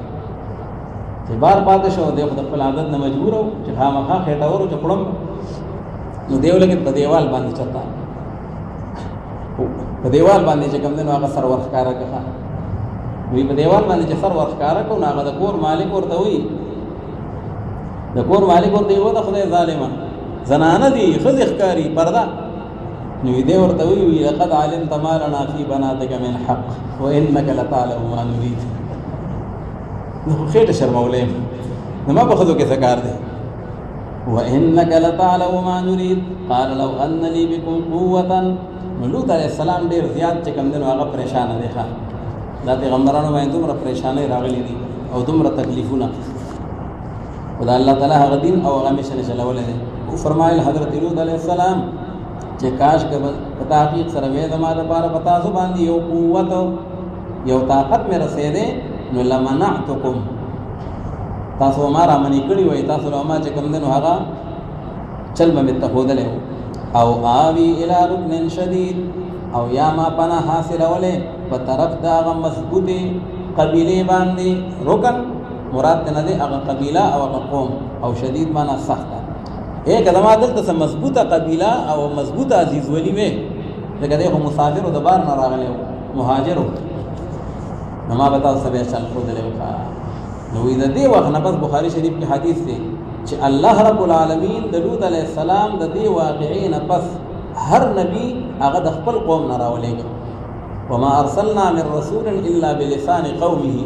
چې بار پاتې شو دې خپل عادت نه مجبور او چې خامخا خېټه ورو چپړم نو دیول کې په دیوال باندې چتا په دیوال باندې چې کوم دنو هغه سر ورخکارا کړه وی په دیوال باندې چې سر ورخکارا کو هغه د کور مالک ورته وی د کور مالک ورته وی د خدای ظالما زنانه دي خذخکاری پردا نو دې ورته وی لقد علمت ما لنا في بناتك من حق وانك لتعلم ما نريد نو خېټه شرمولې نو ما په خذو کې ذکر دي وانك لتعلم ما نريد قال لو ان لي بكم قوه لوط علیہ السلام ډیر زیات چې کوم دنو هغه پریشان دي ښا دا پیغمبرانو باندې دومره پریشانې راغلي دي او دومره تکلیفونه خدای الله تعالی هغه دین او هغه مشن چلولې دي او فرمایل حضرت لوط علیہ السلام چې کاش کې په تحقیق سره وې زموږ لپاره پتا سو باندې یو قوت یو طاقت مې رسېده نو لمنعتکم تاسو ما را منی کړی وای تاسو ما چې کوم دنو هغه چل به تخودلې او آوی الى رکن شدید او یا ما پناه حاصل اوله په طرف دا غ مضبوطی قبیله باندې رکن مراد نه دی هغه قبیله او هغه قوم او شدید معنا سخت ایک دما دلته مضبوطه قبیله او مضبوطه عزیز ولی وې دغه دغه مسافر او د بار نه راغلی مهاجر نو ما بتاو سبه چل خو دلې وکا نو دې وخت نه بس بخاری شریف کې حدیث دی چې الله رب العالمین د لوط علیہ السلام د دې واقعین پس هر نبی هغه د خپل قوم نه راولېږي وما ارسلنا من رسول الا بلسان قومه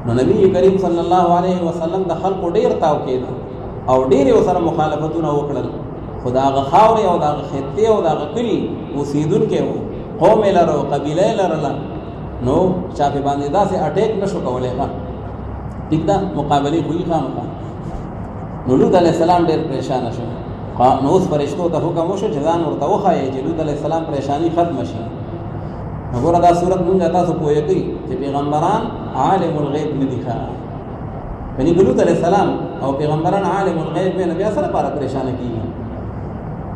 نو نبی کریم صلی الله علیه وسلم د خلق ډیر تاوکید او ډیر سره مخالفتونه وکړل خدا هغه خاورې او هغه خطه او هغه کلی اوسیدونکو قوم لرو قبیله لرله نو چاپی باندې داسې اٹیک نشو کولای ښا ټیک دا مقابله کوي خامخا نو لوط علیہ السلام ډیر پریشان شو نو اوس فرشتو ته حکم وشو چې ځان ورته وښایي چې لوط علیه السلام پریشانی ختم شي. نو ګوره دا صورت مونږ تاسو پوهېږئ چې پیغمبران عالم الغیب نه دي ښه. یعنې که لوط علیه السلام او پیغمبران عالم الغیب وي نو بیا څه لپاره پریشانه کېږي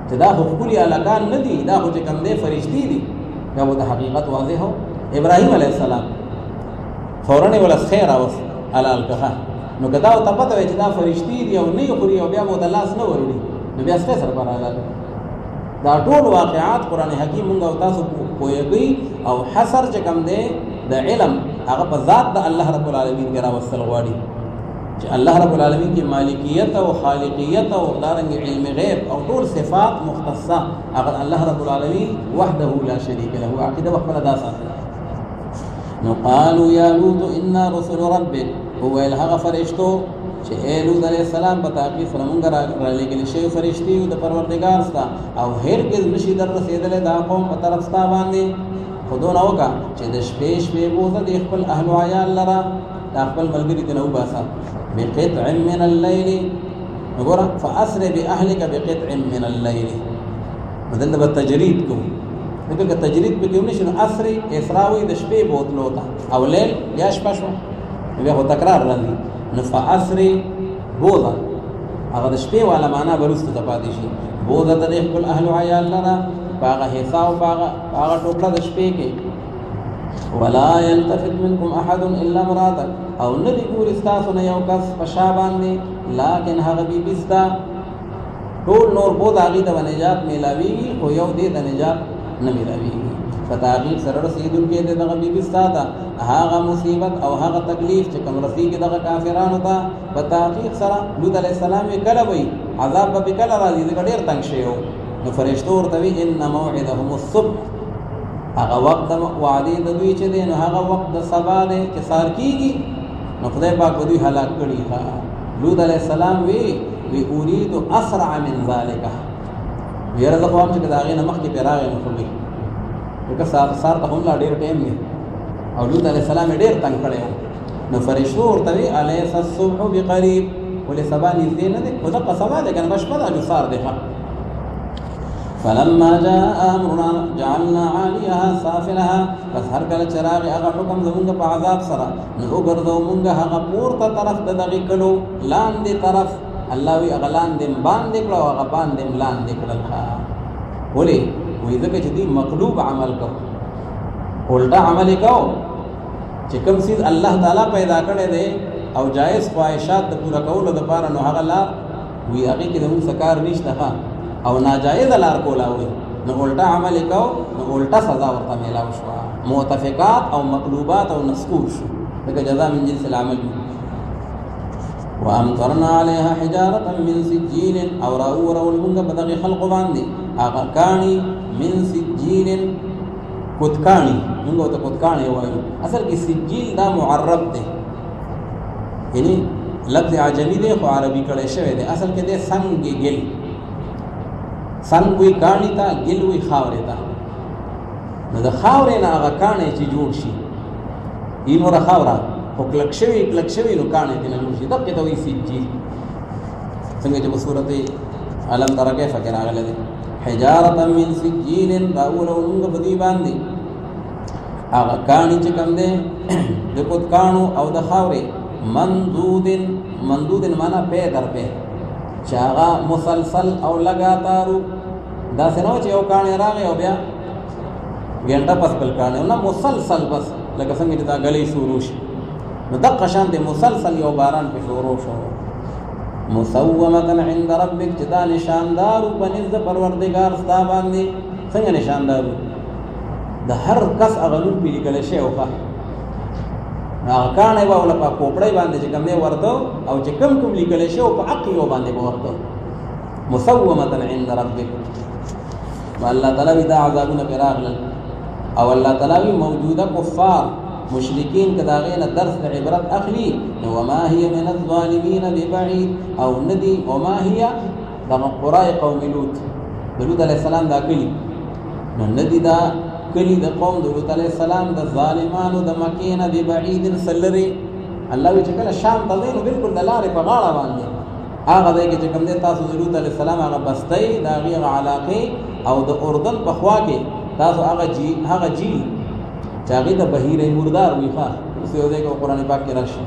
چې دا خو ښکلي هلکان نه دي، دا خو چې کوم دی فرشتي دي. بیا به د حقیقت واضح و. ابراهیم علیه السلام فوراً یې ولس خیر راوست حلال کړه. نو که دا ورته پته وی چې دا فرشتي دي او نه یې خوري او بیا به ورته لاس نه وروړي نو بیا څه سره به حلال. دا ټول واقعات قرآن حکیم مونږ او تاسو پوهېږئ او حصر چې کوم دی د علم هغه په ذات د الله رب العالمین کې راوستل غواړي چې الله رب العالمین کې مالکیت او خالقیت او دارنګ علم غیب او ټول صفات مختصه هغه الله رب العالمین وحده لا شریک له. عقیده وخپله دا ساتي. نو قالوا یا لوط انا رسل ربک، وویل هغه فرشتو چې اے لوط علیه السلام په تحقیق سره مونږ رالیږلي شوي فرشتي یو د پروردګار ستا او هرګز نشي در رسېدلی دا قوم په طرف ستا باندې. خو دونه وکړه چې د شپې شپې بوځه د خپل اهل و عیال لره دا خپل ملګري ته نه وباسه. بقطع من الليل، وګوره فاسر باهلک بقطع من الليل، بدل به تجرید کوو. دغه که تجرید به کوو نشي نو اسر اسراوي د شپې بوتلو ته او لیل یا شپه شو بیا خو تکرار راځي. نو فاسر بوځه هغه د شپې والا معنا به وروسته ته پاتې شي. بوځه د خپل اهل و عیال لره په هغه حصه او په هغه ټوکړه د شپې کې. ولا يلتفت منكم احد الا امراتك، او نه دی ګوري ستاسو نه یو کس په شا باندې لیکن هغه بیبي ستا. ټول نور بوځ هغې ته به نجات میلاویږي خو یو دې ته نجات نه میلاویږي. په تعقیب سره رسېدونکی دی دغه بیبي ستا ته هغه مصیبت او هغه تکلیف چې کوم رسېږي دغه کافرانو ته په تعقیب سره. لوط علیه السلام یې کله وایي عذاب به پې کله راځي، ځکه ډېر تنګ شوی و. نو فرشتو ورته وایي ان موعدهم الصبح، هغه وخت د وعدې د دوی چې دی نو هغه وخت د سبا دی چې سار کېږي. نو خدای پاک به دوی هلاک کړي. لوط علیه السلام وی اريد اسرع من ذلك، یاره زه خو هم چې که د هغې نه مخکې پرې راغی نو خو وي ځکه سار ته هم لا ډېر ټایم دی او لوط علیه السلام یې ډېر تنګ کړی و. نو فرشتو ورته وی الیس الصبح بقریب، ولې سبا نږدې نه دی؟ خو دقه سبا دی که نه به شپه ده نو سار دی. فلما جاء امرنا جعلنا عاليها سافلها، بس هر کله چې راغی هغه حکم زمونږ په عذاب سره نو وګرځو مونږ هغه پورته طرف د دغې کلو لاندې طرف. الله وی هغه لاندې باندې کړه او هغه باندې لاندې کړل. ولې؟ وایي ځکه چې دوی مقلوب عمل کوو، الټا عمل یې کوو چې کوم څیز الله تعالی پیدا کړی دی او جایز خواهشات د پوره کولو دپاره نو هغه لار وي هغې کې زمونږ څه کار نشته او ناجایز لار کولا وي نو الټا عمل کو نو الټا سزا ورته میلاو شو. متفقات او مقلوبات او نسکور شو لکه جزاء من جنس العمل. وامطرنا عليها حجاره من سجيل، او راور ولمنګ بدغه خلق باندې هغه کانی من سجيل کوتکانی، موږ ته کوتکانی وایو. اصل کې سجيل دا معرب دی، یعنی لفظ عجمی دی خو عربي کړی شوی دی. اصل کې دی سنگ ګل، سنگ وی کانی تا گل وی خاورې تا. نو د خاورې نه هغه کاڼی چې جوړ شي ای نوره خاوره خو کلک شوي نو کاڼی ترې نه جوړ شي دقې ته وایي سجیل. څنګه چې په صورت علم تر کیف کې راغلی دی حجارة من سجیل راولو مونږ په دوی باندې هغه کاڼي چې کوم دی د کوتکاڼو او د خاورې مندودن معنا پی در پی چې هغه مسلسل او لګاتارو داسې نه و چې یو کاڼی راغی او بیا ګنټه پس بل کاڼی نه مسلسل بس لکه څنګه چې دا ګلۍ شروع شي نو دقه شان دی مسلسل یو باران پې شروع شو. مسومة عند ربک چې دا نشاندارو په نزد پروردګار ستا باندې. څنګه نشاندارو؟ د هر کس هغه نوم پې لیکلی شوی و ښه هغه کاڼی به وله په کوپړۍ باندې چې کوم دی ورته او چې کوم لیکلی شوی په حق یو باندې به ورته مسومة عند ربک. نو الله تعالی وي دا عذابونه پرې راغلل او الله تعالی وي موجوده کفار مشرکین که د هغې نه درس د عبرت اخلي نو وما هي من الظالمین ببعید او ندي وما هي دغه قرای قوم لوط د لوط علیه السلام دا کلي نو ندي دا کلي د قوم د لوط علیه السلام د ظالمانو د مکې نه ببعید سلرې. الله وی چې کله شام ته ځئ نو بلکل د لارې په غاړه باندې هغه ځای کې چې کوم دی تاسو د لوط علیه السلام هغه بستۍ د هغې هغه علاقې او د اردن په خوا کې تاسو هغه جیل چې هغې ته بحیره مردار وي ښه اوس یو ځای کې قرآن پاک کې راشي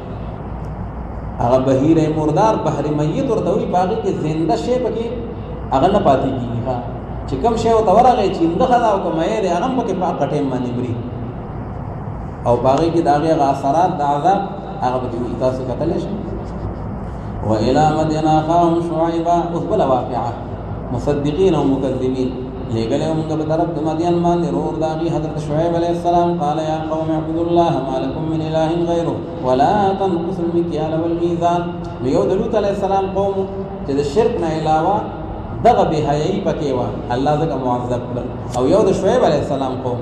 هغه بحیره مردار بحر میت ورته وایي په هغې کې زنده شی پکې هغه نه پاتې کېږي ښه چې کوم شی ورته ورغی چې انده ښه ده او که میی دی هغه هم پکې په هغه ټایم باندې مري او په هغې کې د هغې هغه اثرات د عذاب هغه پکې وي تاسو کتلی شئ وإلى مدين أخاهم شعيبا أثبل واقعة مصدقين ومكذبين لقلهم بطرف مدين ما نرور داغي حضرت شعيب عليه السلام قال يا قوم اعبدوا الله ما لكم من إله غيره ولا تنقصوا المكيال والميزان ليود لوط عليه السلام قوم جد الشركنا علاوة دغ بحيي پکېوا الله زګه معذب او يود شعيب عليه السلام قوم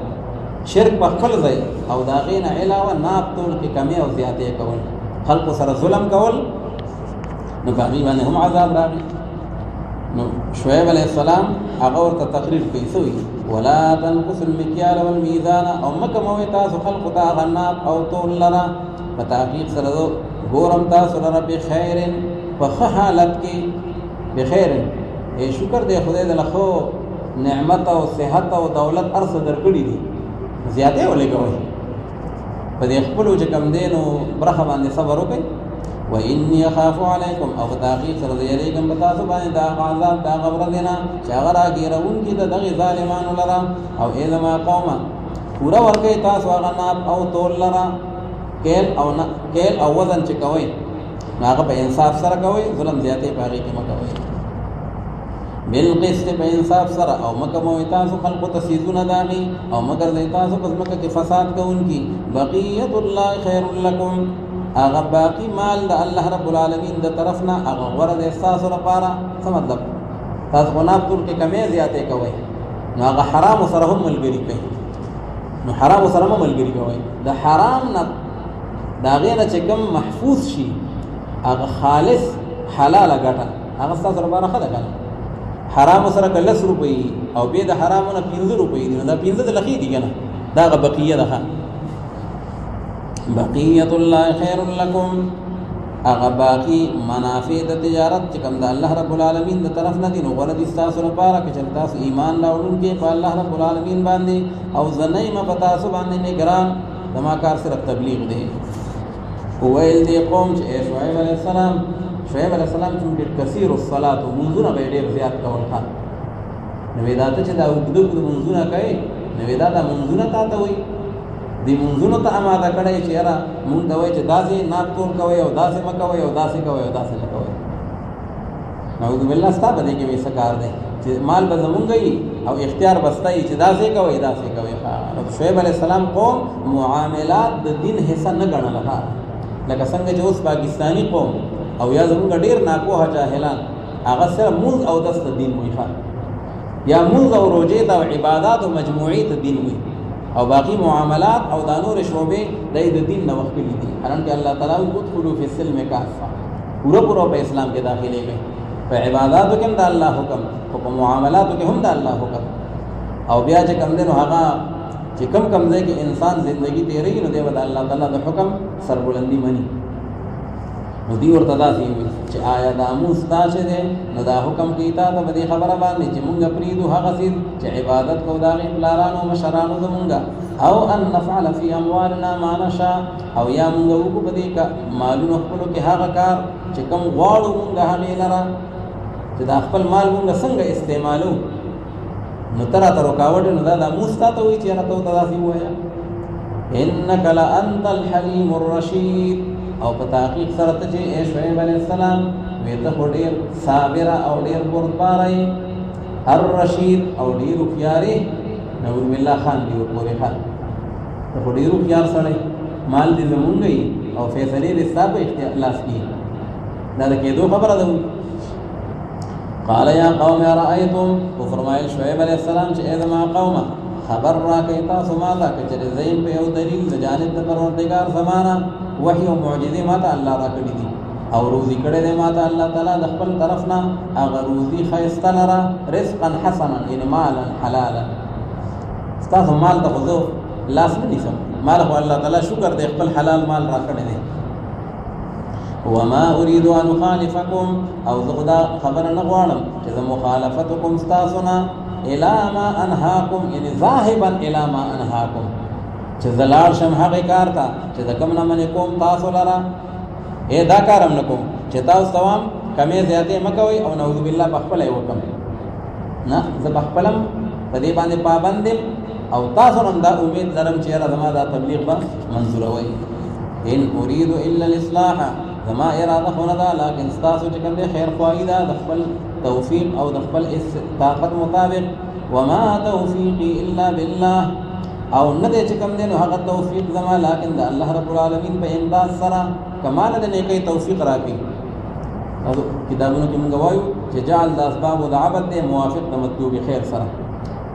شرک په خپل ځای او داغین علاوه ناب طول کې کمی او زیاتې کول خلق سره ظلم کول نو باغی باندې هم عذاب راغی نو شعیب علیہ السلام هغه ورته تقریر کوي سوی ولا تنقصوا المكيال والميزان او مکه موي تاسو خلق ته غناب او طول لرا په تحقیق سره ګورم تاسو لرا بخیر په حالت کې بخیر ای شکر دې خدای دې لخوا نعمت او صحت او دولت ارث درکړي دي زیاته ولګوي په دې خپل چې کم دینو برخه باندې صبر وکړي وإني أخاف عليكم أو تحقيق سر ذلكم بتاسو باندې دا عذاب دا غبر دینا شاغرا ګیرون کی د دغه ظالمانو لرا او اذا ما قوما پورا ورکه تاسو غناب او تول لرا کېل او وزن چې کوي هغه په انصاف سره کوي ظلم زیاتې پاره کې مکوي بالقسط په انصاف سره او مکمو تاسو خلق تسیزون داغي او مگر تاسو په مکه کې فساد کوونکی بقیت الله خیر لكم اغه باقی مال د الله رب العالمین د طرفنا اغه ورد احساس لپاره څه مطلب تاسو غناب ټول کې کمی زیاتې کوي نو هغه حرام سره هم ملګری کوي نو حرام سره هم ملګری کوي د حرام نه دا غیر چې کوم محفوظ شي هغه خالص حلال ګټه هغه تاسو لپاره خدای کوي حرام سره کله 100 روپۍ او به د حرامونه 15 روپۍ دي دا 15 د لخي دي کنه دا غ بقیه ده بقیت الله خیر لكم اغه باقی منافع د تجارت چې کوم د الله رب العالمین د طرف نه دي نو غره دي تاسو لپاره چې تاسو ایمان راوړونکي په الله رب العالمین باندې او زنیمه په تاسو باندې نگران دما کار صرف تبلیغ دی ویل دی قوم چې شعیب علیہ السلام چې کثیر الصلاه منذونه به ډیر زیات کول ښه نو دا چې دا وګړو منذونه کوي نو دا منذونه تاسو وي دی منځونو ته آماده کړی چې یاره مونږ ته وایي چې داسې ناب تول کوئ او داسې مه کوئ او داسې کوئ او داسې نه کوئ نعوذ بالله ستا په دې کې وایي څه کار دی چې مال به زمونږ وي او اختیار به ستا وي چې داسې کوئ داسې کوئ نو شعیب علیه السلام قوم معاملات د دین حصه نه ګڼله لکه څنګه چې اوس پاکستاني قوم او یا زمونږ ډېر ناپوهه جاهلان هغه صرف مونځ او دس د دین وایي یا مونځ او روژې ته او عبادات او مجموعي ته دین وایي او باقی معاملات او د نور شعبې د دین نه وښکلي دي حالانکه الله تعالی ادخلوا فی السلم کافه پورا په اسلام کې داخلي گئے په عباداتو کې هم د الله حکم او په معاملاتو کې هم د الله حکم او بیا چې کوم دین هغه چې کم ځای کې انسان ژوندۍ تیری نو دی د الله تعالی د حکم سربلندی مني نو دی ورته داسې چې آیا د اموس تاسو دې نو دا حکم کیتا ته به خبره باندې چې مونږ پریدو هغه څه چې عبادت کو داغه پلارانو مشرانو زمونږه او ان نفعل فی اموالنا ما نشاء او یا مونږ وګو په دې کا مالونو خپل کې هغه کار چې کوم غواړو مونږ هغه لره چې دا خپل مال مونږ څنګه استعمالو نو تر رکاوټ نو دا اموس ته وی چې راته داسې وایا انک لانت الحلیم الرشید او په تحقیق سره ته چې شعیب علیہ السلام وې ته ډېر صابر او ډېر بردباري الرشید او ډېر خياري نعوذ بالله خان دی پورې خان ته ډېر خيار سره مال دې زمونږي او فیصله دې صاحب اختلاف کی دا کېدو خبره ده قال يا قوم ارايتم فرمایل شعیب علیہ السلام چې اې ما قومه خبر را کوي تاسو ما ته چې زین په یو دلیل د جانب د پروردگار زمانہ وحی او معجزه ماته الله را کړی دي او روزي کړی دی ماته الله تعالی د خپل طرفنا هغه روزي خیسته لره رزقا حسنا ان مالا حلالا تاسو مال ته خو لاس نه نیسم مال خو الله تعالی شکر دی خپل حلال مال را کړی دی وما اريد ان اخالفكم او زغدا خبر نغوانم چې مخالفتكم استاسنا الى ما انهاكم یعنی ذاهبا الى ما انهاكم چې زلال شم هغه کار تا چې د کوم نه منې کوم تاسو لرا دا کارم نکوم چې تاسو توام کمې زیاتې مکوئ او نعوذ بالله بخپل یې وکم نه زه بخپلم په دې باندې پابند او تاسو هم دا امید لرم چې را زما دا تبلیغ به منظور وي ان اريد الا الاصلاح زما اراده خو نه ده لکن تاسو چې کوم دې خیر خواهی ده د خپل توفیق او د خپل طاقت مطابق وما توفیقی الا بالله او نه دې چې کوم دې نو هغه توفیق زما لکن د الله رب العالمین په امداد سره کمال د نیکی توفیق راکړي او کتابونو کې موږ وایو چې جعل د اسباب او د عبادت موافق د مطلوب خیر سره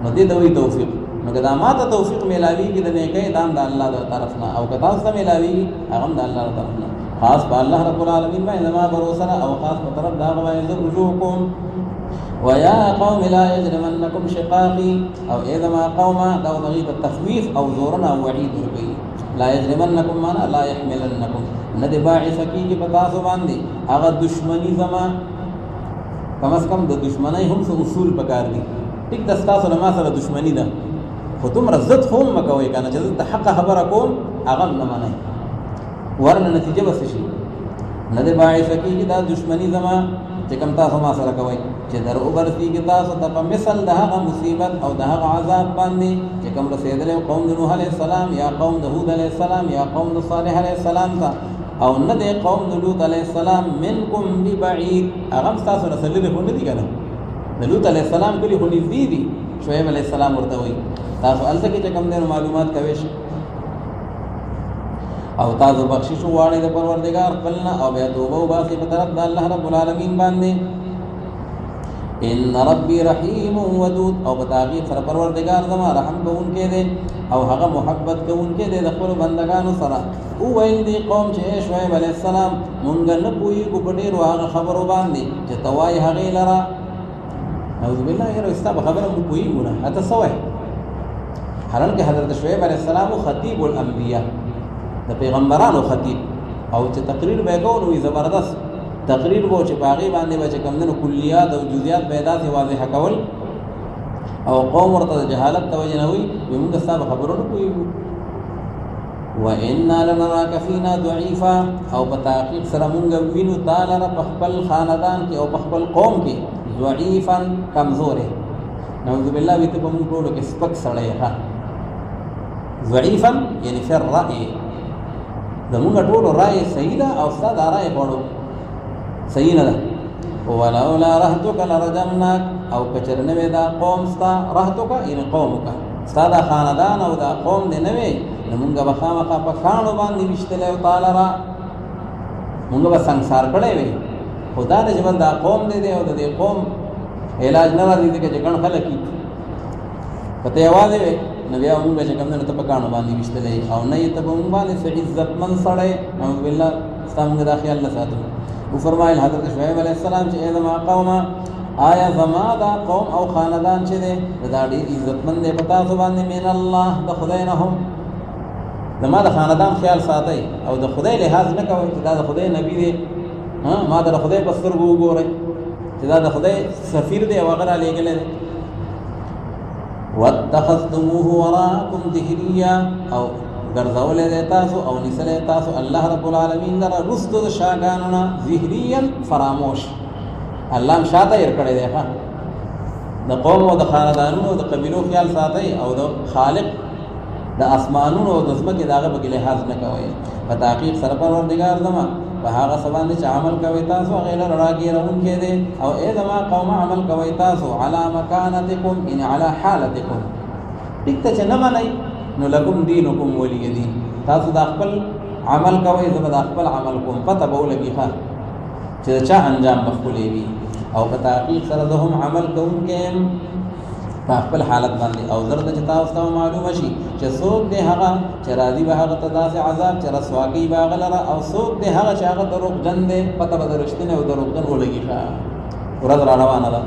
نو دې دوی توفیق نو کدا ماته توفیق ملاوي کې د نیکی دام د الله د طرف نه او کدا اوس ملاوي هغه د الله د طرف نه خاص په الله رب العالمین باندې ما بروسه او خاص په طرف دا غواړي رجوعكم ويا قوم لا يجرمنكم شقاقي او اذا ما قوم دا ضغيط التخويف او زورنا وعيد ورغي لا يجرمنكم معنا لا يحملنكم ندي باعث کی پتاسو باندې هغه دشمنی زما کم از کم د دشمنی هم څه اصول پکار دي ټیک د تاسو نه ما سره دشمنی ده خو تم رزت هم مکوي کنه چې د حق خبره کوم هغه نه معنی ورنه نتیجه بس شي ندی باعث کی دا دشمنی زما چې کوم تاسو ما سره کوي چې در اوبرسي کې تاسو ته په مثل دغه مصیبت او دغه عذاب باندې چې کوم رسیدل قوم نوح علیہ السلام یا قوم هود علیہ السلام یا قوم صالح علیہ السلام ته او نه د قوم لوط علیہ السلام منکم ببعید هغه تاسو رسول له نه دي کنه لوط علیہ السلام کلی خو نږدې دي شعیب علیہ السلام ورته وایي تاسو الته کې کوم د معلومات کوي او تاسو بخشش وغواړئ د پروردګار خپلنا او بیا توبه وباسئ په طرف د الله رب العالمین باندې ان ربي رحیم ودود او بتاغي سره پروردگار زما رحم کوونکې دي او هغه محبت کوونکې دي د خپل بندگانو سره او ویل دي قوم چې شعیب علی السلام مونږ نه پوي کو په ډیرو هغه خبرو باندې چې توای هغه لرا نعوذ بالله یې رستا خبره مو پوي ګونه اته سوې حالانکه حضرت شعیب علی السلام خطیب الانبیاء د پیغمبرانو خطیب او چې تقریر به کوو زبردست تقریر وو چې باغی باندې به کمندونو کلیات او جزئیات پیدا سي واضح کول او قوم ورته جهالت توجه نه وي موږ صاحب خبرونه کوي وان لنراك فينا ضعيفا او په تحقیق سره موږ وینو تعالی را په خپل خاندان کې او په خپل قوم کې ضعيفا کمزور نعوذ بالله وي ته په موږ ټول کې سپک سړی ها ضعيفا یعنی فر الراي زموږ ټول رائے صحیح ده او ستاسو رائے وړو صحیح نه ده ولولا رهتك لرجمناك او کچرنه دا قوم ستا رهتك ان قومك ستا دا خاندان او دا قوم دې نه وي موږ به خامخا په کانو باندې وشتل او تعالی را موږ به ਸੰسار کړي وي خدا دې جبل دا قوم دې او دې قوم علاج نه راځي چې ګڼ خلک کی پته आवाज وي نبي موږ چې کوم نه ته په کانو باندې وشتل او نه ته موږ باندې عزت من سړی نعوذ بالله ستاسو دا خیال نه ساتو وفرمایل حضرت شعیب علیہ السلام چې اذا قوم آیا زما دا قوم او خاندان چې دي دا ډېر عزتمند دي پتا سو باندې من الله د خدای نه هم زما د خاندان خیال ساتي او د خدای لحاظ نه کوي چې دا د خدای نبی دی ما د خدای په سترګو وګورئ چې دا د خدای سفیر دی او هغه لېږل دي واتخذتموه وراءكم ظهريا او ګرځولې ده تاسو او نسله تاسو الله رب العالمین لره رستو د شاګانونه ظهريا فراموش الله هم شاته ير کړی دی ها د قوم او د خاندانونو د قبيلو خیال ساتي او د خالق د اسمانونو او د زمکه داغه په لحاظ نه کوي په تحقیق سره پروردگار زما په هغه سبا چې عمل کوي تاسو غیر راګي رون کې دي او اے زما قوم عمل کوي تاسو علی مکانتکم ان علی حالتکم دکته چې نه منئ نو لکم دینکم ولی دین تاسو د خپل عمل کوي زما د خپل عمل کوم پته به ولګي ښه چې چا انجام بخولې وي او په تحقیق سره هم عمل کوونکې په خپل حالت باندې او زرد چې تاسو ته معلومه شي چې څوک دی هغه چې راضي به هغه تداسې عذاب چې رسواګي باغلره او څوک دی هغه چې هغه دروغجن دی پته به درشتنه او دروغجن ولګي ښه ورځ را روانه ده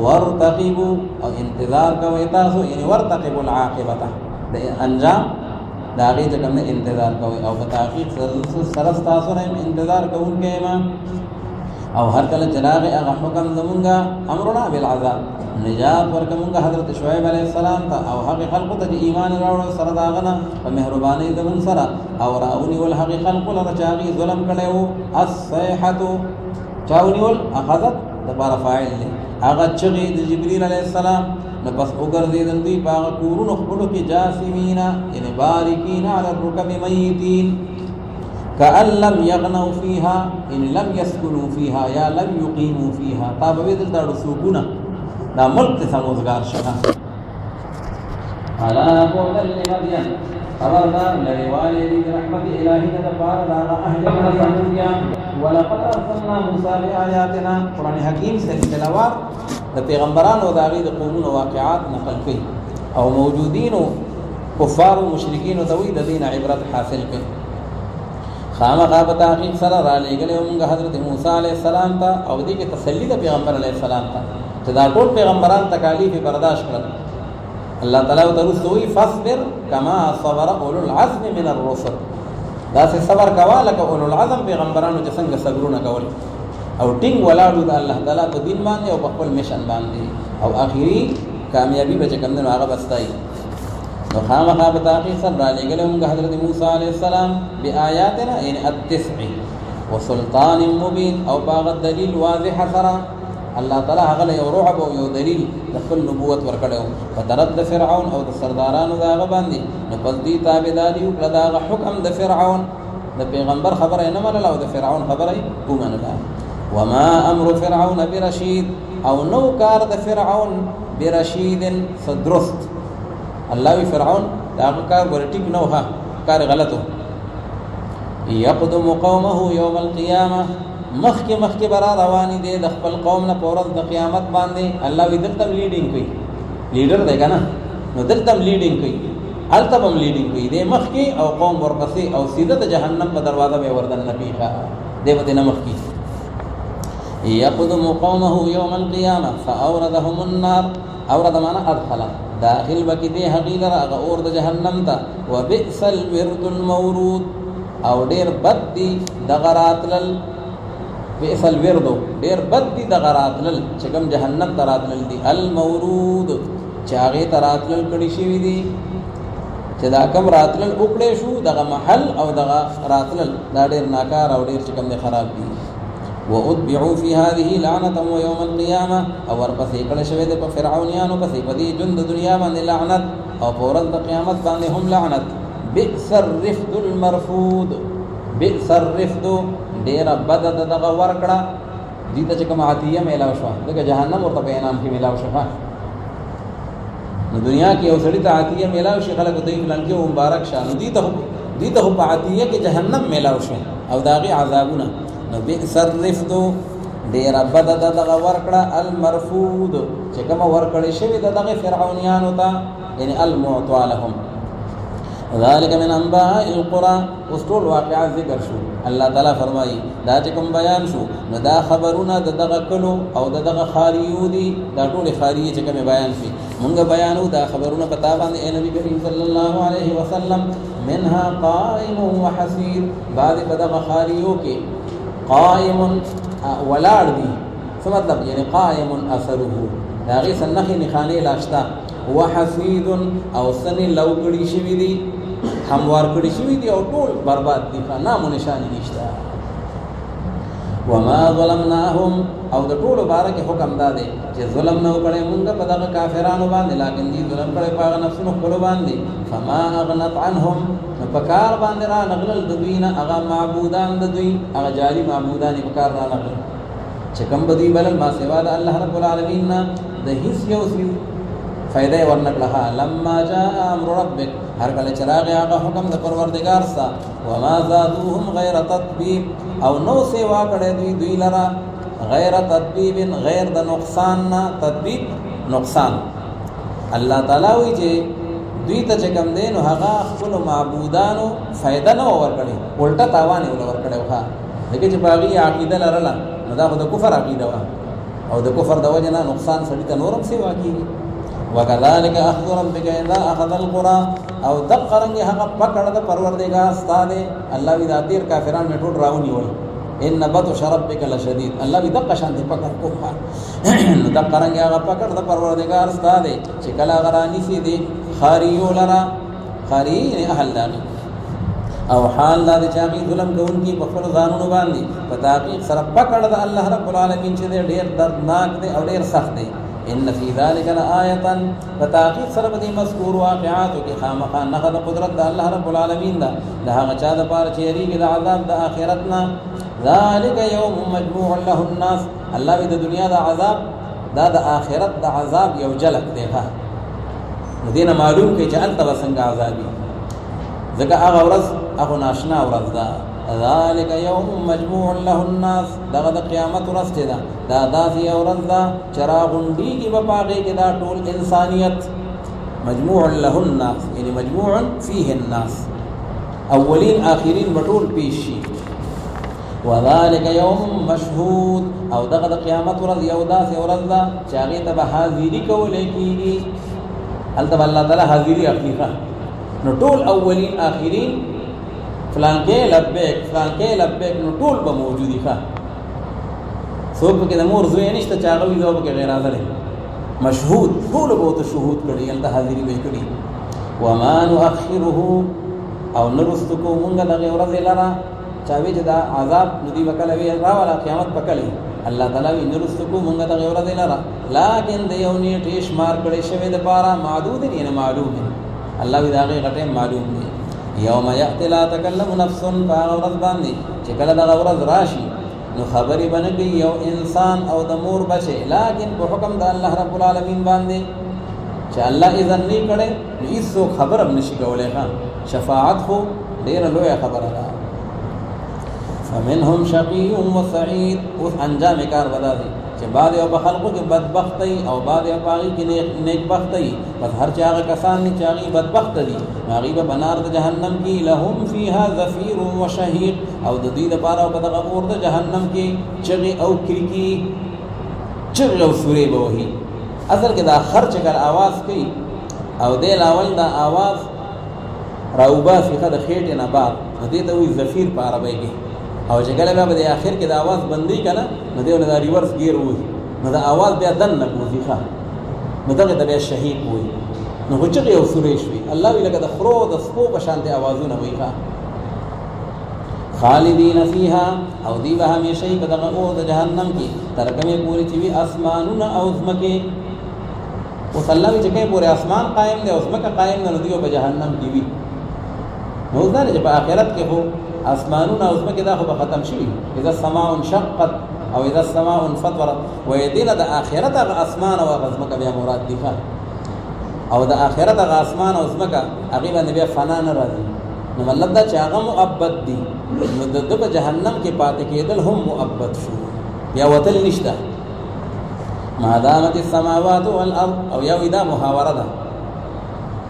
ورتقبوا او انتظار کوي تاسو یعنی ورتقبوا العاقبه د انجام دا هغې چې کوم نه انتظار کوئ او په تحقیق سره ستاسو نه انتظار کوونکی یم او هر کله چې راغی هغه حکم زمونږه امرنا بالعذاب نجات ورکومږه حضرت شعیب علیه السلام ته او هغې خلقو ته چې ایمان راوړو سره د هغه نه په مهربانۍ زمونږ سره او راونیول هغې خلقو لره چې هغې ظلم کړی و الصیحة چا ونیول اخذت دپاره فاعل دی هغه چغې د جبریل علیه السلام نو پس وګرځېدل دوی په هغه کورونو خپلو کې جاثمینا یعنې باریکین علی الرکب میتین کأن لم یغنوا فیها یعنې لم یسکنوا فیها یا لم یقیموا فیها تا به وې دلته رسوکونه دا ملک ته سموزګار شته الا بعدا لمدین خبردار لري والي دي رحمت الهي د پاره دا اهل سمودیا ولقد ارسلنا موسى بآياتنا قران حکیم سے تلاوت د پیغمبرانو د هغې د قومونو واقعات نقل کوي او موجودینو کفار او مشرکینو ته وایي د دې نه عبرت حاصل کوي خامخا په تحقیق سره رالیږلی وو موږ حضرت موسی علیه السلام ته او دې کې تسلي د پیغمبر علیه السلام ته چې دا ټول پیغمبران تکالیف یې برداشت کړل الله تعالی ورته وروسته وایي فاصبر کما صبر اولو العزم من الرسل داسې صبر کوه لکه اولو العزم پیغمبرانو چې څنګه صبرونه کول او ټینګ ولاړو د الله تعالی په دین باندې او په خپل میشن باندې او آخري کامیابي به چې کوم دی نو هغه به ستایي نو خامخا په تحقیق سره رالیږلی موږ حضرت موسی علیه السلام بآیاتنا یعنې التسع وسلطان مبین او په هغه دلیل واضح سره الله تعالی هغه له یو رعب او یو دلیل د خپل نبوت ورکړی و په طرف د فرعون او د سردارانو د هغه باندې نو پس دوی تابعداري وکړه د هغه حکم د فرعون د پیغمبر خبره یې نه منله او د فرعون خبره یې ومنله وما امر فرعون برشید او نو کار د فرعون برشید صدرست الله وی فرعون دا کار ورټیک نو ها کار غلطو یقدم قومه یوم القیامه مخکې برا رواني دي د خپل قوم نه پورز د قیامت باندې الله وی دلته لیډینګ کوي لیډر دی کنه نو دلته لیډینګ کوي هلته هم لیډینګ کوي د مخکې او قوم ورپسې او سیده د جهنم په دروازه به وردن نپیخه دی به نه مخکې یقدم قومه یوم القیامه فاوردهم النار اورد معنا ادخل داخل بکی دی حقیقه هغه اور د جهنم ته وبئس الورد المورود او ډیر بد دی دغه راتلل بئس الورد ډیر بد دی دغه راتلل چې کوم جهنم ته راتلل دي المورود چې هغې ته راتلل کړي شوي دي چې دا کوم راتلل وکړی شو دغه محل او دغه راتلل دا ډیر ناکار او ډیر چې کوم دی خراب دي واتبعوا في هذه لعنة ويوم القيامة او ورپسې کړه شوی د فرعونیانو پسې په دې ژوند د دنیا باندې لعنت او په ورځ د قیامت باندې هم لعنت بئس الرفد المرفود بئس الرفد ډېره بده د دغه ورکړه دې ته چې کومه عطیه میلاو شوه ځکه جهنم ورته په انعام کې میلاو شوه نو دنیا کې یو سړي ته عطیه میلاو شي خلک ته یې فلان کې مبارک شه نو دې ته په عطیه کې جهنم میلاو شي او د هغې عذابونه نو بئس الرفد ډېره بده ده دغه ورکړه المرفود چې کومه ورکړې شوې ده دغه فرعونیانو ته یعنې المعطا لهم ذلك من انباء القرى اوس ټول واقعات ذکر شو الله تعالی فرمایي دا چې کوم بیان شو نو دا خبرونه د دغه کلو او د دغه خاریو دي دا ټولې خاریې چې کومې بیان شي مونږ بیانو دا خبرونه په تا باندې ای نبي کریم صلی الله علیه وسلم منها قائم وحسیر بعد په دغه خاریو کې قائم ولاړ دي څه مطلب یعنی قائم اثره دا غي سنخي نخانه لاشتا وحسید او سن لو کړي شوی دي هموار کړي شوی دي او ټول برباد دي نام نشان نشتا وما ظلمناهم او د ټول بارک حکم داده چې ظلم نه وکړي مونږ په دغه کافرانو باندې لکن دي ظلم کړي په نفسونو خپل باندې فما اغنت عنهم په کار باندې را نغلل د دوی نه هغه معبودان د دوی هغه جاري معبودان په کار را نغلل چې کوم بدوی بلل ما سوا د الله رب العالمین نه د هیڅ یو څه فائدې ورنکړه لما جاء امر ربک هر کله چې راغی هغه حکم د پروردگار سره وما زادوهم غیر تطبیب او نو سیوا کړي دوی لرا غیر تطبیب غیر د نقصان نه تطبیب نقصان الله تعالی وی چې دوی ته چې کوم دین هغه خپل معبودانو فائدہ نه ورکړي الټا تاوان یې ورکړي وها دغه چې باغی عقیده لرله نو دا خو د کفر عقیده وا او د کفر د وجه نه نقصان سړي ته نورم سیوا کیږي وکذالک اخذ ربک اذا اخذ القرى او دقرنګ هغه پکړه د پروردګار ستاده الله وی ذاتیر کافرانو میټول راونی ول ان بطش ربک لشدید الله وی دقه شان دې پکړ کوه نو دقرنګ هغه پکړه د پروردګار ستاده چې کلا غرانی سي دي خاریو لرا خاری نه اهل دانی او حال دا چې هغه ظلم کوونکی په خپل ځانونو باندې په تحقیق سره پکړه د الله رب العالمین چې ډېر دردناک دی او ډېر سخت دی ان فی ذلک لآیه فتحقیق سره د مذکور واقعات کې خامخا نه د قدرت د الله رب العالمین دا هغه چا د پاره چې یریږي د عذاب د آخرتنا ذلک یوم مجموع له الناس الله د دنیا د عذاب دا د آخرت د عذاب یو جلک دی ها دینه معلوم کې چې انت وسنګ عذابی ځکه هغه ورځ هغه ناشنا ورځ ده ذلك يوم مجموع له الناس دغه د قیامت ورځ ده دا داسې ورځ ده چې راغونډېږي په هغې کې دا ټول انسانیت مجموع له الناس یعنی مجموع فيه الناس اولین آخرین به ټول پیش شي وذلك يوم مشهود او دغه د قیامت ورځ یو داسې ورځ ده چې هغې ته به حاضري کولی کېږي هلته به الله تعالی حاضري اخلي نو ټول اولین آخرین فلان کې لبیک نو ټول به موجودی ښه څوک پکې د مور زوی نشته چې هغه وي زه پکې غیر حاضر مشهود ټول به ورته شهود کړي هلته حاضري به یې کړي وما نؤخره او نه رستو کوو مونږ دغې ورځې لره چا وی چې دا عذاب نو دوی به کله وي راوله قیامت به کله الله تعالی وی نه رستو کوو مونږ دغې ورځې لره لاکن د یو نیټې شمار کړی شوی دپاره معدود یعنې معلوم الله وی د هغې غټې معلوم دی یوم یأتی لا تکلم نفس فهغه ورځ باندې چې کله دغه ورځ راشي نو خبرې به نه کوي یو انسان او د مور بچې لیکن په حکم د الله رب العالمین باندې چې الله اذن نه کړی نو هېڅوک خبر هم نشي کولی ښه شفاعت خو ډېره لویه خبره ده فمنهم شقی وسعید اوس انجام کار به دا دی چې بعض یو په خلقو کې بدبخت دی او بعض یو په هغې کې نیکبخت دی بس هر چې هغه کسان دي چې هغې بدبخت دي هغې به په نار د جهنم کې لهم فیها زفیر و شهیق او د دوی دپاره په دغه اور د جهنم کې چغې او کریکي چغې او سورې به وهي اصل کې دا خر چې کله اواز کوي او دی لاول دا اواز راوباسي ښه د خېټې نه بعد نو دې ته وایي زفیر په عربۍ کې او چې کله بیا به د آخر کې د اواز بندي که نه نو دی له دا ریورس ګیر ووهي نو د اواز بیا دننه وځي ښه نو دغې ته بیا شهیق وایي نو خو چغې او سورې شوي الله وی لکه د خرو د سپو په شانتې اوازونه وایي ښه خالدین فیها او دی به همیشه په دغه اور د جهنم کې تر کومې پورې چې وي اسمانونه او ځمکې اوس الله وی چې کومې پورې اسمان قایم دی او ځمکه قایم ده نو دوی په جهنم کې وي نو اوس دا چې په آخرت کې خو اسمانونه او ځمکې دا خو به ختم شوي اذا السماء انشقت او اذا السماء انفطرت وایي دې نه د آخرت هغه اسمان او هغه ځمکه بیا مراد دي او د آخرت هغه اسمان او ځمکه هغې باندې بیا فنا نه راځي نو مطلب دا چې هغه مؤبد دي نو د ده په جهنم کې پاتې کېدل هم مؤبد شو بیا وتل نشته ما دامت السماوات والارض او یا وی دا محاوره ده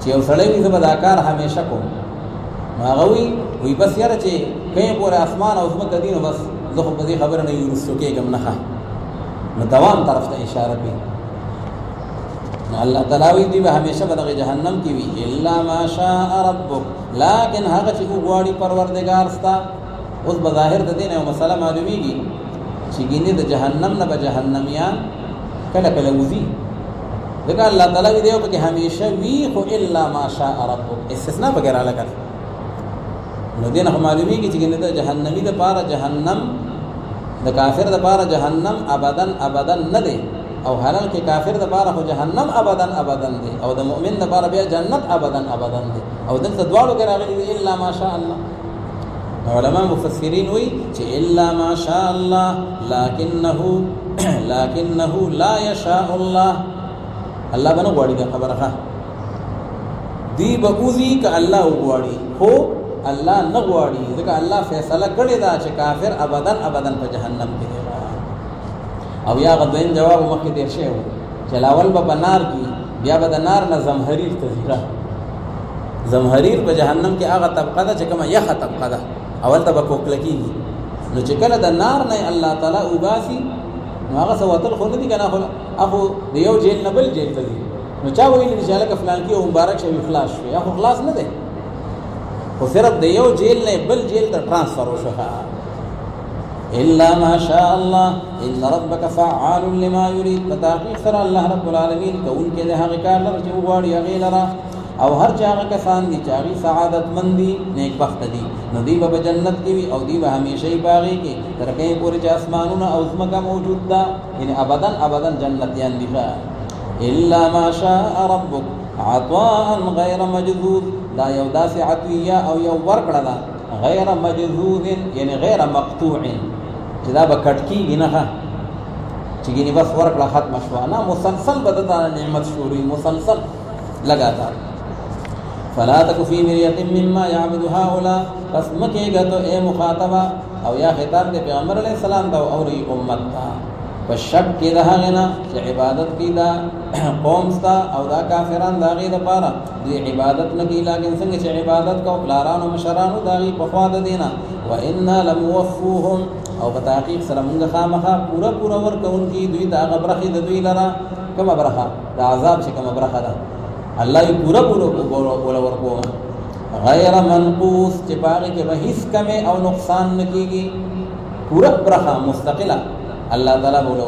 چې یو سړی وي زه به دا کار همیشه کوم نو هغه وی بس یاره چې کہیں پورې اسمان او ځمکه دي نو بس زه خو په دې خبره نه یې رسو کېږم نه نو دوام طرف ته اشاره کوي نو الله تعالی وی دی به همیشه به دغه جهنم کې وي الا ما شاء ربک لیکن هغه چې وغواړي پروردګار ستا اوس به ظاهر د دې نه یو مسله معلومیږي چې ګینې د جهنم نه به جهنمیان کله کله وځي ځکه الله تعالی وی دی پکې همیشه وي خو الا ما شاء ربک استثناء پکې راغلی نو دې نه معلومیږي چې ګینې د جهنمی دپاره جهنم د کافر دپاره جهنم ابدا ابدا نه دی او حلال کې کافر دپاره خو جهنم ابدا ابدا دی او د مؤمن دپاره بیا جنت ابدا ابدا دی او دلته دواړو کې راغلي دي الا ما شاء الله علماء مفسرین وی چې الا ما شاء الله لكنه لا يشاء الله الله بنه غواړي دا خبره دی به اوزي ک الله غواړي خو الله نه غواړي ځکه الله فیصله کړې ده چې کافر ابدا ابدا په جهنم کې دی او یا غدوین جواب مخکې تیر شوی و چې لاول به په نار کې بیا به د نار نه زمهریر ته ځي زمهریر په جهنم کې هغه طبقه ده چې کومه یخه طبقه ده اول ته به کوکله کېږي نو چې کله د نار نه الله تعالی وباسي نو هغه څه وتل خو نه دي که نه خو د یو جیل نه بل جیل ته ځي نو چا ویل چې هغه فلان کې مبارک شوی خلاص شو یا خلاص نه دی خو صرف د یو جیل نه بل جیل ته ټرانسفر وشو الا ما شاء الله ان ربك فعال لما يريد فتحقیق سره الله رب العالمین کون کې د هغه کار لپاره چې وغواړي هغه لرا او هر چا هغه کسان دي چې هغه سعادت مندي نیک بخت دي نو دی به جنت کې وي او دی به همیشه باغی کې تر کې پورې چې اسمانونه او زمکه موجود ده یعنی ابدا جنتیان دي الا ما شاء ربك عطاء غير مجذوذ دا یو داسې عطیه او یو ورکړه ده غیر مجذوذ یعنی غیر مقطوع چې دا به کټ کېږي نه چې ګینه بس ورکړه ختم شو نه مسلسل بدتا نعمت شوري مسلسل لگاتار فلا تک فی مریۃ مما یعبد هؤلاء پس مکیگا تو اے مخاطبہ او یا خطاب دے پیغمبر علیہ السلام دا اور امت تا پس شک کی دا غنا چې عبادت کی دا قوم ستا او دا کافران دا غي دا پارا دی عبادت نکی لیکن څنګه چې عبادت کو پلاران او مشران دا غي په خوا د دینا وانا لموفوهم او په تحقیق سره موږ خامخا پورا ورکون کی دوی دا غبرخي د دوی لرا کما برخه دا عذاب چې کما برخه ده الله یې پورا ورکو غیر منقوص چې پاره کې به هیڅ کمه او نقصان نکېږي پورا برخه مستقله الله تعالی بوله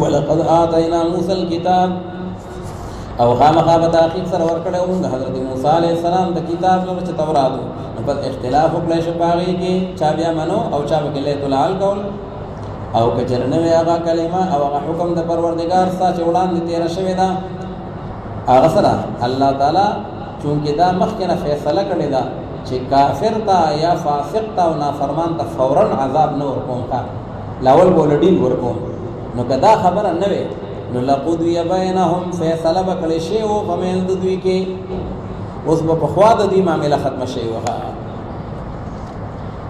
ولقد آتینا موسی الكتاب او خامخا په تحقیق سره ورکړو موږ حضرت موسی علیه السلام د کتاب نو چې تورات نو په اختلاف وکړي چې پاره کې چا بیا منو او چا به له تلال کول او کچرنه هغه کلمه او هغه حکم د پروردگار سره چې وړاندې تیر شوی دا هغه سره الله تعالی چونکه دا مخکنه فیصله کړی دا چې کافر تا یا فاسق تا او نافرمان ته فورا عذاب نه ورکوم کا لاول بولډین ورکوم نو کدا خبره نه وي نو لقد يبينهم فیصله وکړي شی او فمن دوی کې اوس په خوا د دې معاملې ختم شي وها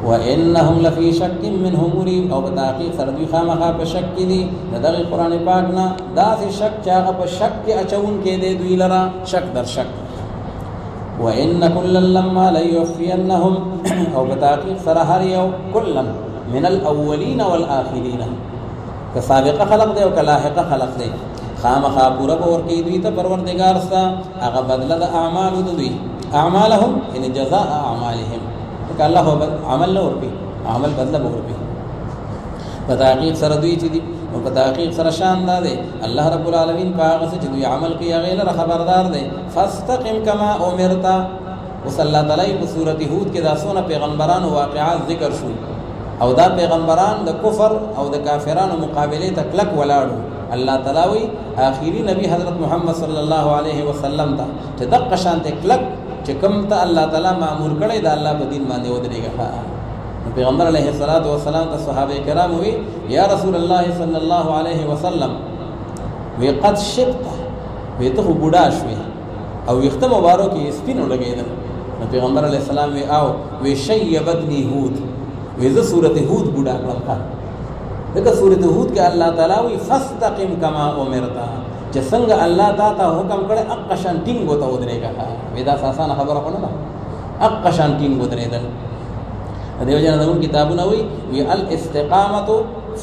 وانهم لفي شك منه مريب او بتحقیق سره دوی خامخا په شک کې دي دغه قران پاک نه دا سي شک چې هغه په شک کې اچون کې دي دوی لرا شک در شک وان كلا لما ليوفينهم او بتحقیق سره هر یو کلا من الاولين والاخرين كسابقه خلق دي او كلاحقه خلق دي خامخا پورا اور کې دوی ته پروردگار ستا هغه بدله د اعمال دوی اعمالهم ان جزاء اعمالهم کہ اللہ عمل نہ ورپی عمل بدلہ ورپی بتحقیق سره دوی چې دي او بتحقیق سره شان ده الله رب العالمین پاغه چې دوی عمل کوي هغه له خبردار ده فاستقم کما امرت وصلی الله تعالی په سورته هود کې دا سونه پیغمبرانو واقعات ذکر شو او دا پیغمبران د کفر او د کافرانو مقابله ته کلک ولاړو الله تعالی وی آخري نبی حضرت محمد صلی الله علیه وسلم ته چې دغه شان ته کلک چې کوم ته الله تعالی مامور کړی دا الله په دین باندې ودرېږي پیغمبر علیه الصلاۃ والسلام ته صحابه کرام وی یا رسول الله صلی الله علیه وسلم وی قد شبت وی ته بوډا شوی او وخت مبارک یې سپینو لګیدل نو پیغمبر علیه السلام وی او وی شیبتنی هود وی ز سورته هود بوډا کړم دغه سورته هود کې الله تعالی وی فاستقم کما امرت چې څنګه الله تعالی حکم کړي اقشان ټینګ وته ودرېګه ودا آسان خبره کو نه اقشان ټینګ ودرېدل دیو جن دغه کتابونه وی الاستقامت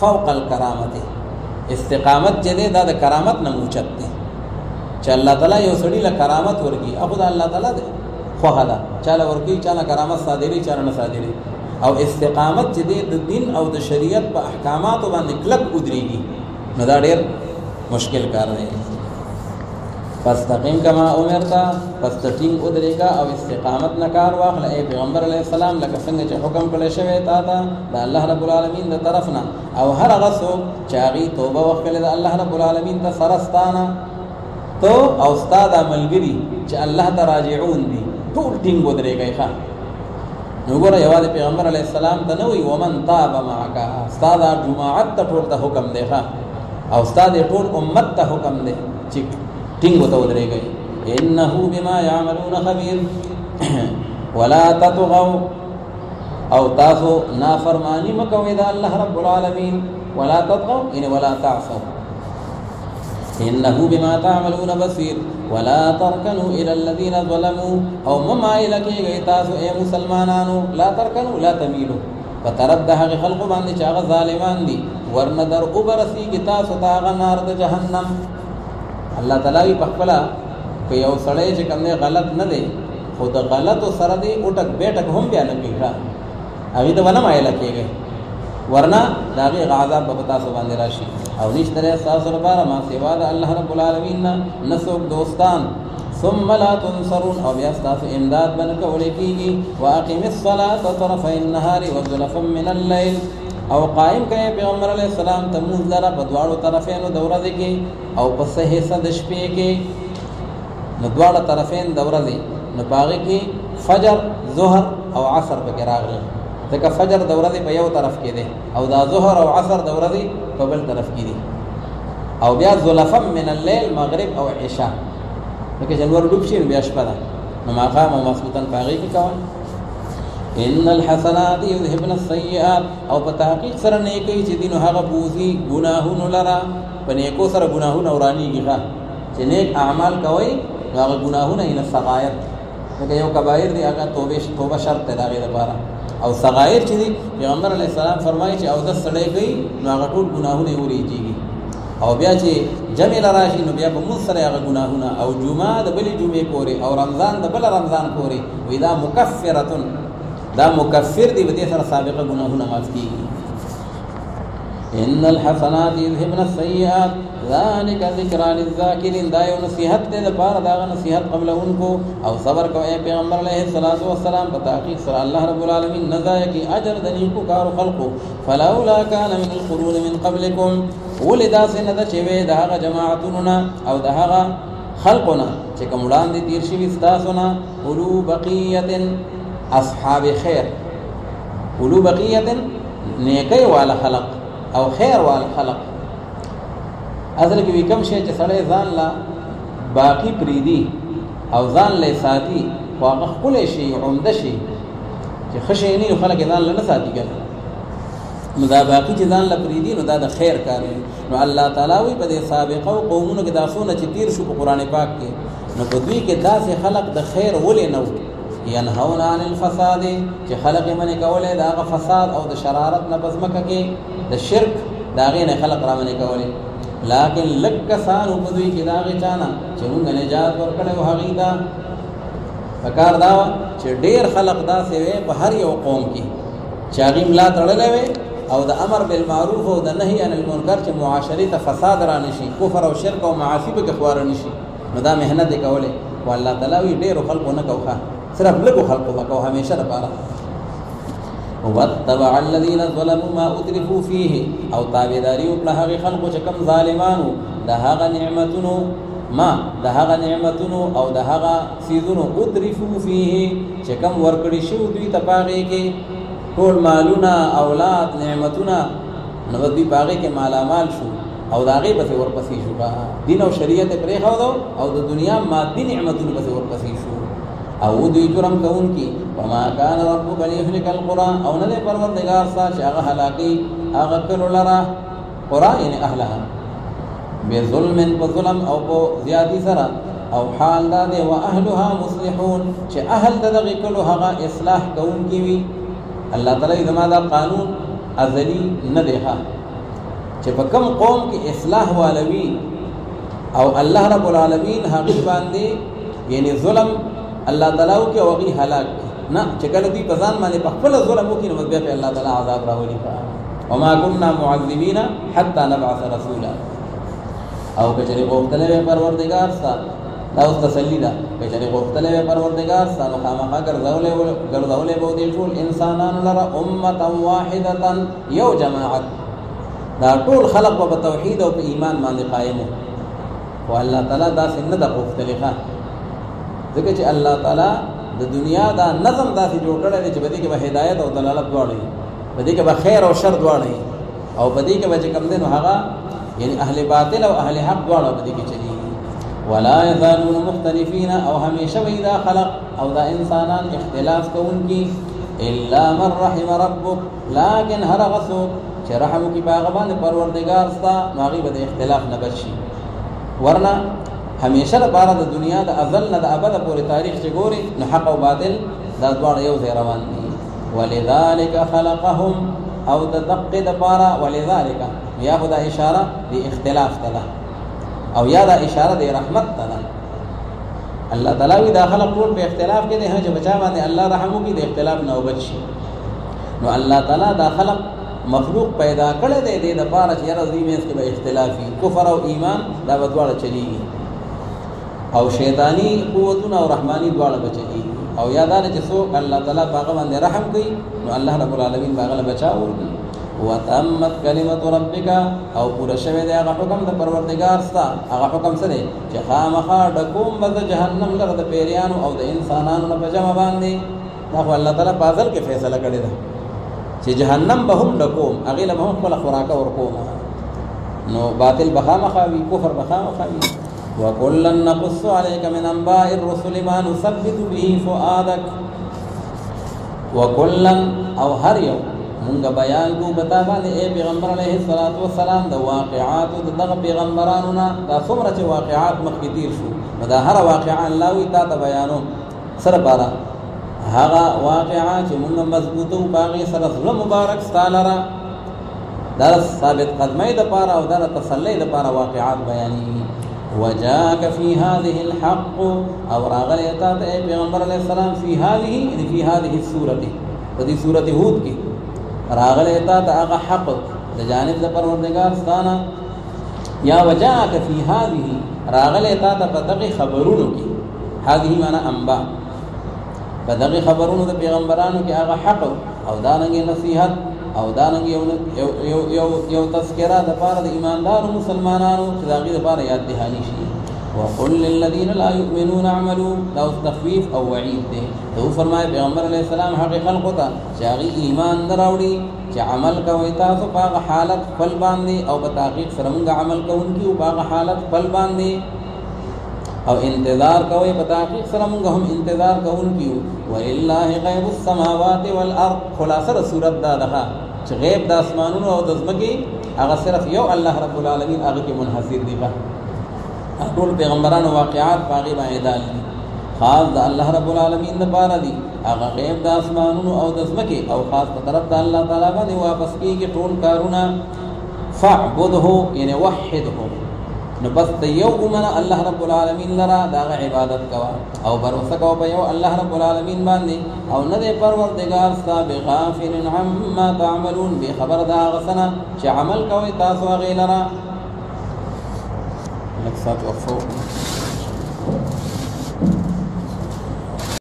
فوق الكرامه استقامت چې دا د کرامت نه موچت دی چې الله تعالی یو سړي له کرامت ورکی اخو دا الله تعالی دی خو هدا چاله ورکی چاله کرامت صادری چاله نه صادری او استقامت چې د دین او د شریعت په احکامات باندې کلک ودرېږي نو دا ډېر مشکل کار دی فاستقیم کما امرتا فاستقیم ادریگا او استقامت نکار واخل اے پیغمبر علیہ السلام لکه څنګه چې حکم کړی شوی تا ته د الله رب العالمین د طرفنا او هر هغه څوک چې هغه توبه وکړي د الله رب العالمین ته سرستانه تو او استاد عملګری چې الله ته راجعون دي ټول ټینګ ودرېږي ښا نو ګوره یوازې پیغمبر علیہ السلام ته نه وی ومن تاب معك استاد جماعت ته ټول ته حکم دی ښا او استاد ټول امت ته حکم دی چې ټینګ وته ودرېږي انه بما يعملون خبير ولا تطغوا او تاسو نافرمانی مکوئ د الله رب العالمین ولا تطغوا ان ولا تعصوا انه بما تعملون بصير ولا تركنوا الى الذين ظلموا او مما الکی تاسو اے مسلمانانو لا تركنوا لا تميلوا فترد هغه خلق باندې چې هغه ظالمان دي ورنه در اوبرسی کی تاسو تاغه نار د جهنم الله تعالی په خپل په یو سړی چې کوم غلط نه دی خو د غلطو سره دی اوټک بیٹک هم بیا نه کیږي هغه د ونه مایل کېږي ورنه دا غي عذاب په تاسو باندې راشي او نشته تاسو لپاره ما سوا د الله رب العالمین نسوک دوستان ثم لا تنصرون او بیا تاسو امداد باندې کولې کیږي واقم الصلاه طرفي النهار وزلفا من الليل او قائم کړي پیغمبر علیه السلام تموز لره په دواړو طرفینو د ورځې کې او په صحیح د شپې کې نو دواړه طرفین د ورځې نو باغې کې فجر ظهر او عصر پکې راغلي ځکه فجر د ورځې په یو طرف کې دی او دا ظهر او عصر د ورځې په بل طرف کې دي او بیا زلفا من الليل مغرب او عشاء لکه جنور ډوب شي بیا شپه ده نو ماقام او مسبوتن باغې کې کوي ان الحسنات يذهبن السيئات او په تحقیق سره نیکی چې دینو هغه بوزي ګناهونو لرا په نیکو سره ګناهونه ورانیږي چې نیک اعمال کوي هغه ګناهونه یې صغائر لکه یو کبایر دی هغه توبه شرط دی هغه لپاره او صغائر چې دي پیغمبر علیه السلام فرمایي چې او د سړی کوي نو هغه ټول ګناهونه ورېږي او بیا چې جمع لراشي نو بیا په موږ سره هغه ګناهونه او جمعه د بلې جمعې پورې او رمضان د بل رمضان پورې وې دا مکفرتون دا مکفر دی بده سره سابقه گناهونه معاف کیږي ان الحسنات يذهبن السيئات ذلك ذكرى للذاكرين دا یو نصیحت دی د پاره دا نصیحت قبل انکو او صبر کوي پیغمبر علیه الصلاۃ والسلام په تحقیق سره الله رب العالمین نزا کی اجر د نیکو کار خلقو فلولا كان من القرون من قبلكم ولدا سند چوي دا جماعتنا او دا خلقنا چې کوم وړاندې تیر شي وستاسونه اولو بقیه اصحاب خیر اولو بقیه نیکی والا خلق او خیر والا خلق اصل کې کوم شی چې سړی ځان لا باقی پریدي او ځان له ساتي واغه خپل شي عمده شي چې خشي نه خلک ځان له ساتي ګل نو دا باقی چې ځان له پریدي نو دا د خیر کار نو الله تعالی وي په سابقه او قومونو کې داسونه چې تیر شو په قران پاک کې نو په دوی کې داسې خلق د خیر ولې نه ينهون عن الفساد چې خلق منی کوله دا فساد او د شرارت نه بزمکه کې د شرک دا غینه خلق را منی کوله لیکن لکسان په دوی کې دا غی چانا چې موږ نجات ورکړو هغه دا فکر دا چې ډیر خلق دا سوي په هر یو قوم کې چې هغه ملا تړلې وي او د امر بالمعروف او د نهي عن المنکر چې معاشري ته فساد را نشي کفر او شرک او معاصی به خوار نشي نو دا مهنت کوله والله تعالی ډیر خلق نه کوخه صرف لګو خلق وکاو همیشه لپاره واتبع الذين ظلموا ما اترفوا فيه او تابعداري او هغه خلق چې کم ظالمانو د هغه نعمتونو ما د هغه نعمتونو او د هغه سيزونو اترفوا فيه چې کم ورکړي شو دوی ته پاغي کې ټول مالونه اولاد نعمتونه نو دوی پاغي کې مالامال شو او دا غي په ورپسې شو دین او شریعت پرې خو او د دنیا مادي نعمتونو په ورپسې شو او دوی جرم کون کی وما كان ربك ليهلك القرى او نه پروردگار سا چې هغه هلاکی هغه کړه لرا قرى یعنی اهلها بظلم وظلم او زیادی سره او حال دا دی واهلها مصلحون چې اهل دغه کړه هغه اصلاح کون کی وی الله تعالی زماده قانون ازلی نه دی چې په کوم قوم کې اصلاح والوی او الله رب العالمین هغه باندې یعنی ظلم الله تعالی او کې وغي هلاك نه چې کله دې بزان باندې په خپل ظلم وکړي نو بیا الله تعالی عذاب راولي وما كنا معذبين حتى نبعث رسولا او کچره غوښتلې پروردگار ستا دا اوس تسلی ده کچره غوښتلې پروردگار ستا نو خامخا ګرځولې به دې ټول انسانانو لره امه واحده یو جماعت دا ټول خلق په توحید او په ایمان باندې قائم او الله تعالی دا څنګه د غوښتلې ځکه چې الله تعالی د دنیا دا نظم داسې جوړ کړی چې بده کې به هدایت او دلالت دواړي بده کې به خیر او شر دواړي او بده کې به کم دین هغه یعنی اهل باطل او اهل حق دواړه بده کې چلی ولا يزالون مختلفين او همیشه وي دا خلق او دا انسانان اختلاف کوونکی الا من رحم ربك لكن هر غسو چې رحم کی باغبان پروردگار ستا ناغي به اختلاف نه بچي ورنه همیشه لپاره د دنیا د ازل نه د ابد پورې تاریخ چې ګوري نو حق او باطل دا دواړه یو ځای روان دي ولذلك خلقهم او د دقه د پاره ولذلك یا خدا اشاره دی اختلاف ته او یا دا اشاره د رحمت ته ده. الله تعالی وی دا خلق ټول په اختلاف کې نه چې بچا باندې الله رحم وکړي د اختلاف نه وبچي. نو الله تعالی دا خلق مخلوق پیدا کړی دی د پاره چې یاره دوی منځ کې به اختلافي کفر او ایمان دا به دواړه چلیږي او شیطانی قوتونه او رحمانی دواړه به چلیږي. او یادار چې څوک الله تعالی باغ باندې رحم کوي نو الله رب العالمین باغ له بچاو ورکړي. وتمت کلمت ربک او پورا شوه دی هغه حکم د پروردگار ستا. هغه حکم سره چې خامخا ډکوم به جهنم لره د پیریانو او د انسانانو په جمع باندې. دا خو الله تعالی پازل کې فیصله کړی ده چې جهنم به هم ډکوم هغه له هم خپل خوراک ورکوم. نو باطل بخامخا وی کفر بخامخا وی. وَكُلًّا نَقُصُّ عَلَيْكَ مِنْ أَنْبَاءِ الرُّسُلِ مَا نُثَبِّتُ بِهِ فُؤَادَكَ. وَكُلًّا او هر یو مونږ بیان کو بتا باندې اے پیغمبر علیه الصلاۃ والسلام د واقعات د دغه پیغمبرانو نه دا څومره چې واقعات مخکې تیر شو دا هر واقعا الله وی تا ته بیانو سره بارا هغه واقعا چې مونږ مضبوطو باغی سره زړه مبارک ستالره دا ثابت قدمه د پاره او دا تسلی د پاره واقعات بیانې. وجاءك في هذه الحق او راغل اتا ته پیغمبر علیہ السلام في هذه السوره د دې سوره هود کې راغل اتا ته هغه حق د جانب د پروردگار ستانه. یا وجاءك في هذه راغل اتا ته په دغه خبرونو کې هذه معنا انباء په دغه خبرونو د پیغمبرانو کې هغه حق او دانګي نصيحت او دانګي یو تذکرہ د پاره د ایماندارو مسلمانانو چې دغه د پاره یاد دهانی شي. وقل للذین لا یؤمنون اعملوا دا تخفیف او وعید دی. تو فرمای پیغمبر علیہ السلام حق خلق ته چې هغه ایمان دراوړي چې عمل کوي تاسو په حالت خپل باندې او په تحقیق سره موږ عمل کوونکی او په حالت خپل باندې او انتظار کوي په تحقیق سره موږ هم انتظار کوونکی. ولله غیب السماوات والارض خلاصه سورۃ دا ده چې غیب د اسمانونو او د ځمکې هغه صرف یو الله رب العالمین هغه کې منحصر دی. ټول پیغمبرانو واقعات باغی باندې دال دي خاص د الله رب العالمین لپاره دي. هغه غیب د اسمانونو او د ځمکې او خاص په طرف د الله تعالی باندې واپس کیږي ټول کارونه. فاعبده یعنی وحده نو بس یو ومنه الله رب العالمین لرا دا عبادت کوا او بروسه کو په یو الله رب العالمین باندې او نه دی پروردگار صاحب غافل عما تعملون به خبر دا غسنه چې عمل کوي تاسو هغه لرا. لکسات وفو